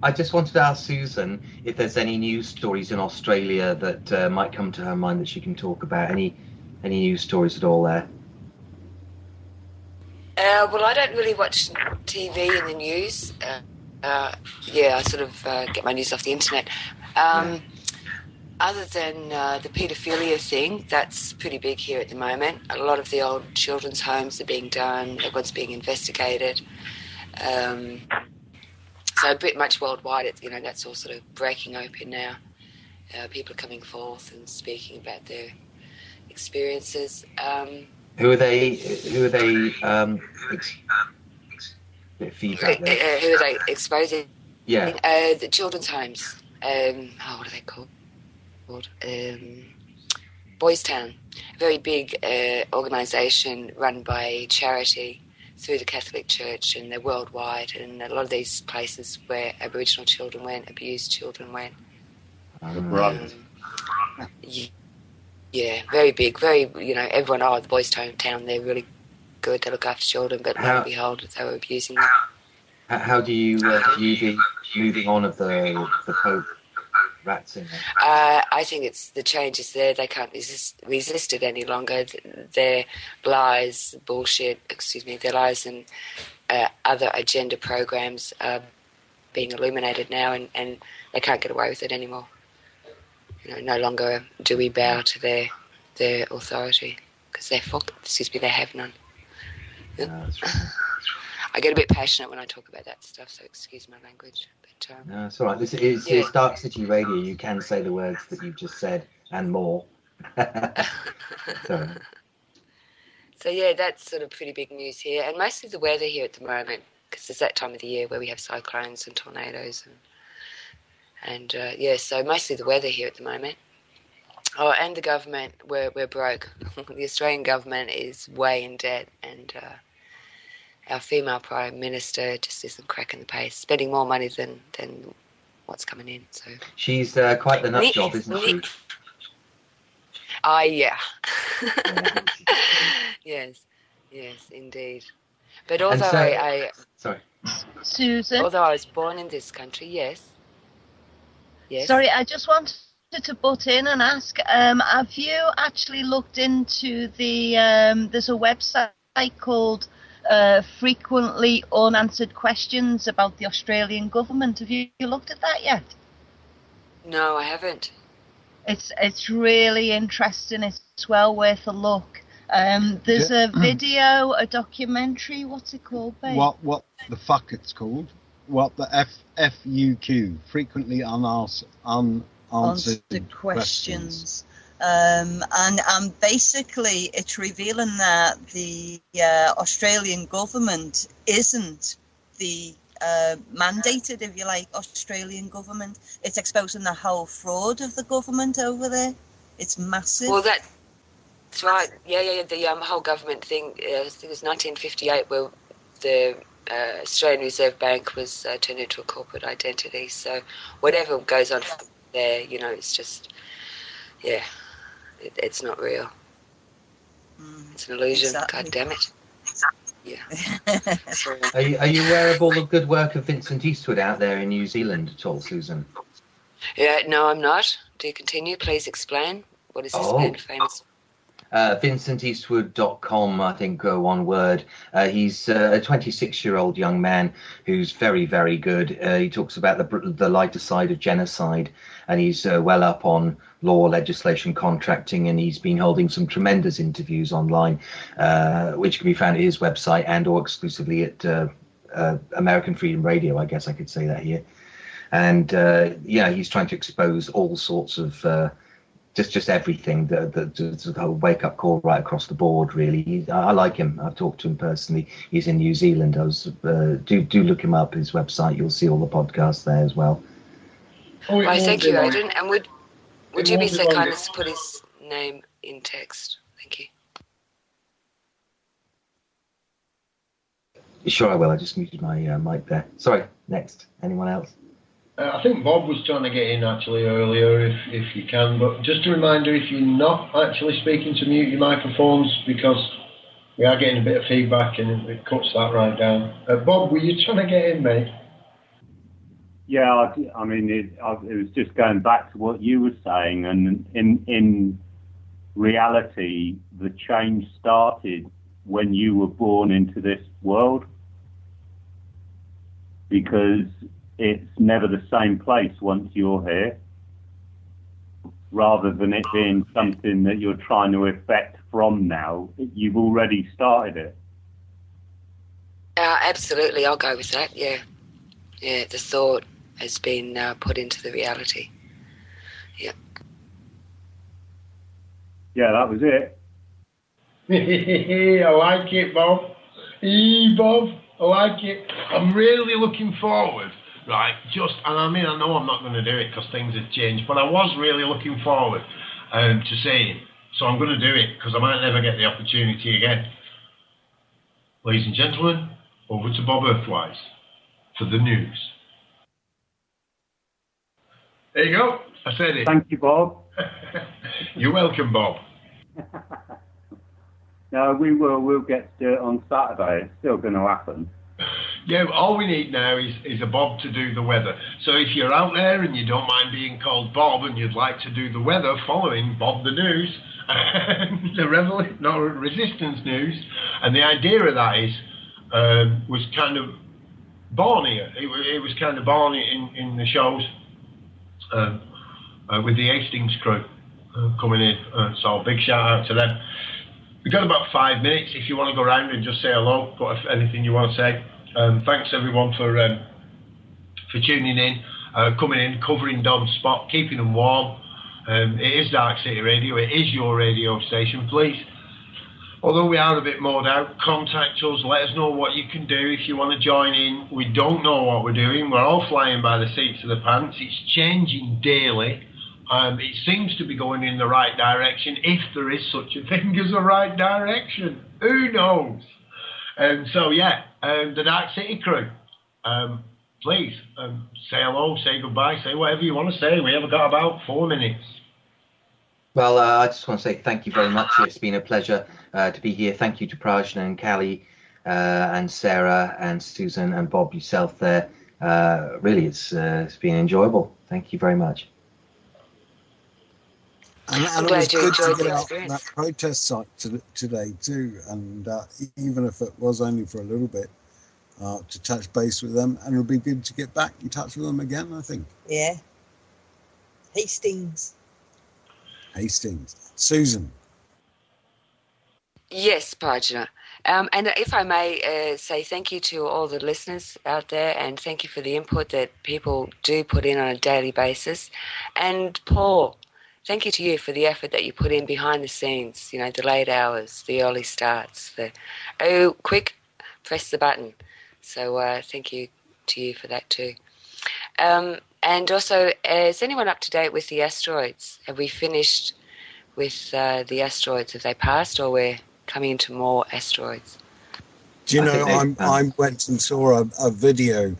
I just wanted to ask Susan if there's any news stories in Australia that might come to her mind that she can talk about. Any news stories at all there? Well, I don't really watch TV and the news. I sort of get my news off the internet. Other than the paedophilia thing, that's pretty big here at the moment. A lot of the old children's homes are being done. Everyone's being investigated. So pretty much worldwide, that's all sort of breaking open now. People are coming forth and speaking about their experiences. Who are they? Feedback there. Who are they exposing? Yeah. The children's homes. What are they called? Boys Town. A very big organisation run by charity through the Catholic Church, and they're worldwide. And a lot of these places where Aboriginal children went, abused children went. Right. Yeah, very big, very, everyone, the boys' hometown, they're really good, they look after children, but lo and behold, they were abusing them. How do you view the moving on of the Pope rat singer? I think it's the changes there. They can't resist it any longer. Their lies, their lies and other agenda programs are being illuminated now, and they can't get away with it anymore. No longer do we bow to their authority, because they have none. Yeah, that's right. I get a bit passionate when I talk about that stuff, so excuse my language. But, no, it's all right. This is Darkcity Radio. You can say the words that you've just said and more. Sorry. So, yeah, that's sort of pretty big news here. And mostly the weather here at the moment, because it's that time of the year where we have cyclones and tornadoes. And so mostly the weather here at the moment. Oh, and the government, we're broke. The Australian government is way in debt, and our female Prime Minister just isn't cracking the pace, spending more money than what's coming in. So she's quite the nut job, isn't she? Yeah. Yes, indeed. But although Susan. Although I was born in this country, yes. Sorry, I just wanted to butt in and ask, have you actually looked into there's a website called Frequently Unanswered Questions about the Australian government. Have you looked at that yet? No, I haven't. It's really interesting. It's well worth a look. There's a video, a documentary. What's it called, babe? What the fuck it's called? What the FUQ? Frequently unanswered questions. And basically it's revealing that the Australian government isn't the mandated, if you like, Australian government. It's exposing the whole fraud of the government over there. It's massive. Well, that's right. Yeah. The whole government thing. I think it was 1958 where the Australian Reserve Bank was turned into a corporate identity. So whatever goes on there, it's just, it's not real. It's an illusion. Exactly. God damn it. Yeah. Are you aware of all the good work of Vincent Eastwood out there in New Zealand at all, Susan? Yeah, no, I'm not. Do you continue? Please explain. What is this man famous? VincentEastwood.com, I think, one word. He's a 26-year-old young man who's very, very good. He talks about the lighter side of genocide, and he's well up on law, legislation, contracting, and he's been holding some tremendous interviews online, which can be found at his website and or exclusively at American Freedom Radio, I guess I could say that here. And, he's trying to expose all sorts of just everything, the whole wake-up call right across the board, really. I like him. I've talked to him personally. He's in New Zealand. Do look him up, his website. You'll see all the podcasts there as well. Why, thank you, Odin. And would you be so kind as to put his name in text? Thank you. Sure, I will. I just muted my mic there. Sorry, next. Anyone else? I think Bob was trying to get in actually earlier, if you can, but just a reminder, if you're not actually speaking, to mute your microphones, because we are getting a bit of feedback and it cuts that right down. Bob, were you trying to get in, mate? Yeah, I mean, it was just going back to what you were saying, and in reality, the change started when you were born into this world, because it's never the same place once you're here, rather than it being something that you're trying to effect from now. You've already started it. Absolutely, I'll go with that, yeah. Yeah, the thought has been put into the reality. Yeah. Yeah, that was it. I like it, Bob. Bob, I like it. I'm really looking forward. Right, and I know I'm not going to do it because things have changed, but I was really looking forward to seeing. So I'm going to do it because I might never get the opportunity again. Ladies and gentlemen, over to Bob Earthwise for the news. There you go. I said it. Thank you, Bob. You're welcome, Bob. No, we'll get to it on Saturday. It's still going to happen. Yeah, all we need now is a Bob to do the weather. So if you're out there and you don't mind being called Bob and you'd like to do the weather following Bob the News, the Resistance News, and the idea of that is, was kind of born here. It was kind of born in the shows with the Hastings crew coming in. So big shout out to them. We've got about 5 minutes. If you want to go around and just say hello, got anything you want to say. Thanks everyone for tuning in, coming in, covering Don's spot, keeping them warm. It is Darkcity Radio. It is your radio station. Please, although we are a bit moored out, contact us. Let us know what you can do if you want to join in. We don't know what we're doing. We're all flying by the seats of the pants. It's changing daily. It seems to be going in the right direction, if there is such a thing as a right direction. Who knows? So yeah, the Darkcity crew, please say hello, say goodbye, say whatever you want to say. We have got about 4 minutes. Well, I just want to say thank you very much. It's been a pleasure to be here. Thank you to Prajna and Callie and Sarah and Susan and Bob yourself there. Really, it's been enjoyable. Thank you very much. And it was good to get out on that protest site today too, and even if it was only for a little bit, to touch base with them, and it'll be good to get back in touch with them again, I think. Yeah. Hastings. Susan. Yes, Prajna. And if I may say thank you to all the listeners out there, and thank you for the input that people do put in on a daily basis. And Paul, thank you to you for the effort that you put in behind the scenes, the late hours, the early starts, quick, press the button. So thank you to you for that too. And also, is anyone up to date with the asteroids? Have we finished with the asteroids? Have they passed, or we're coming into more asteroids? Do you know, I went and saw a video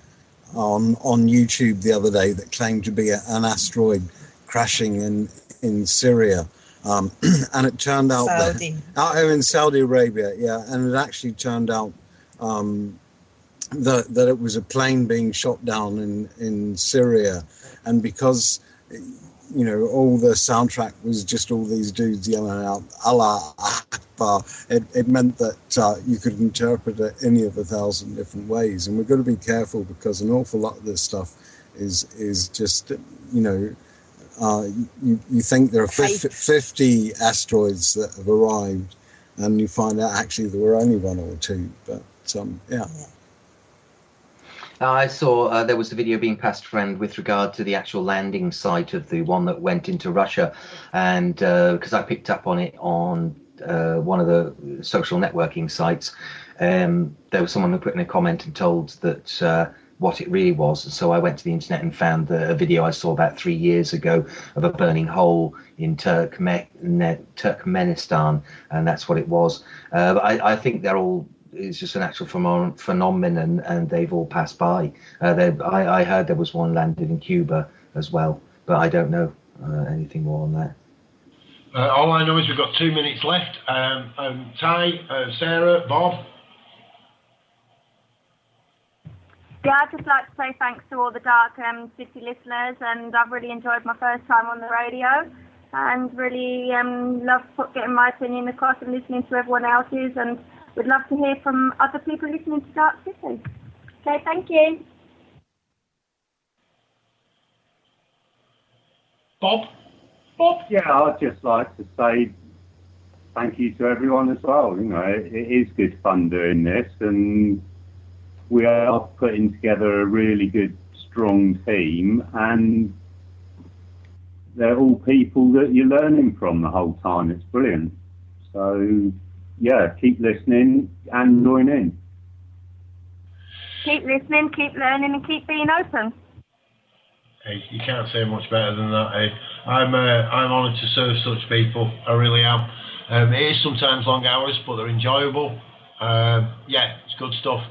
on YouTube the other day that claimed to be an asteroid crashing in Syria, and it turned out in Saudi Arabia, yeah, and it actually turned out that it was a plane being shot down in Syria, and because all the soundtrack was just all these dudes yelling out Allah Akbar, it meant that you could interpret it any of 1,000 different ways, and we've got to be careful because an awful lot of this stuff is just you think there are 50 asteroids that have arrived, and you find out actually there were only one or two. But yeah. I saw there was a video being passed around with regard to the actual landing site of the one that went into Russia, and because I picked up on it on one of the social networking sites, there was someone who put in a comment and told that what it really was. And so I went to the internet and found a video I saw about 3 years ago of a burning hole in Turkmenistan, and that's what it was. I think it's just an actual phenomenon, and they've all passed by. I heard there was one landed in Cuba as well, but I don't know anything more on that. All I know is we've got 2 minutes left. Ty, Sarah, Bob. Yeah, I'd just like to say thanks to all the Dark City listeners, and I've really enjoyed my first time on the radio, and really love getting my opinion across and listening to everyone else's, and would love to hear from other people listening to Dark City. Okay, thank you. Bob? Yeah, I'd just like to say thank you to everyone as well. It is good fun doing this, and we are putting together a really good, strong team, and they're all people that you're learning from the whole time. It's brilliant. So, yeah, keep listening and join in. Keep listening, keep learning, and keep being open. Hey, you can't say much better than that. Hey, I'm honoured to serve such people. I really am. It is sometimes long hours, but they're enjoyable. Yeah, it's good stuff.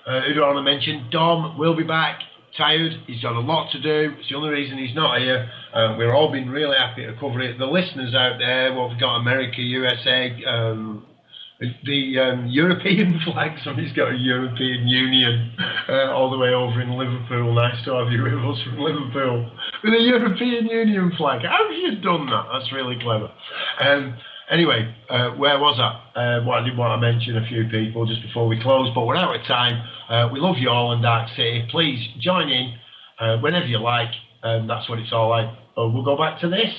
Who do I want to mention? Dom will be back tired. He's got a lot to do. It's the only reason he's not here. We've all been really happy to cover it. The listeners out there, we've got America, USA, the European flag. Somebody's got a European Union all the way over in Liverpool. Nice to have you with us from Liverpool with a European Union flag. How have you done that? That's really clever. Anyway, where was I? I did want to mention a few people just before we close, but we're out of time. We love you all in Dark City. Please join in whenever you like. That's what it's all like. We'll go back to this.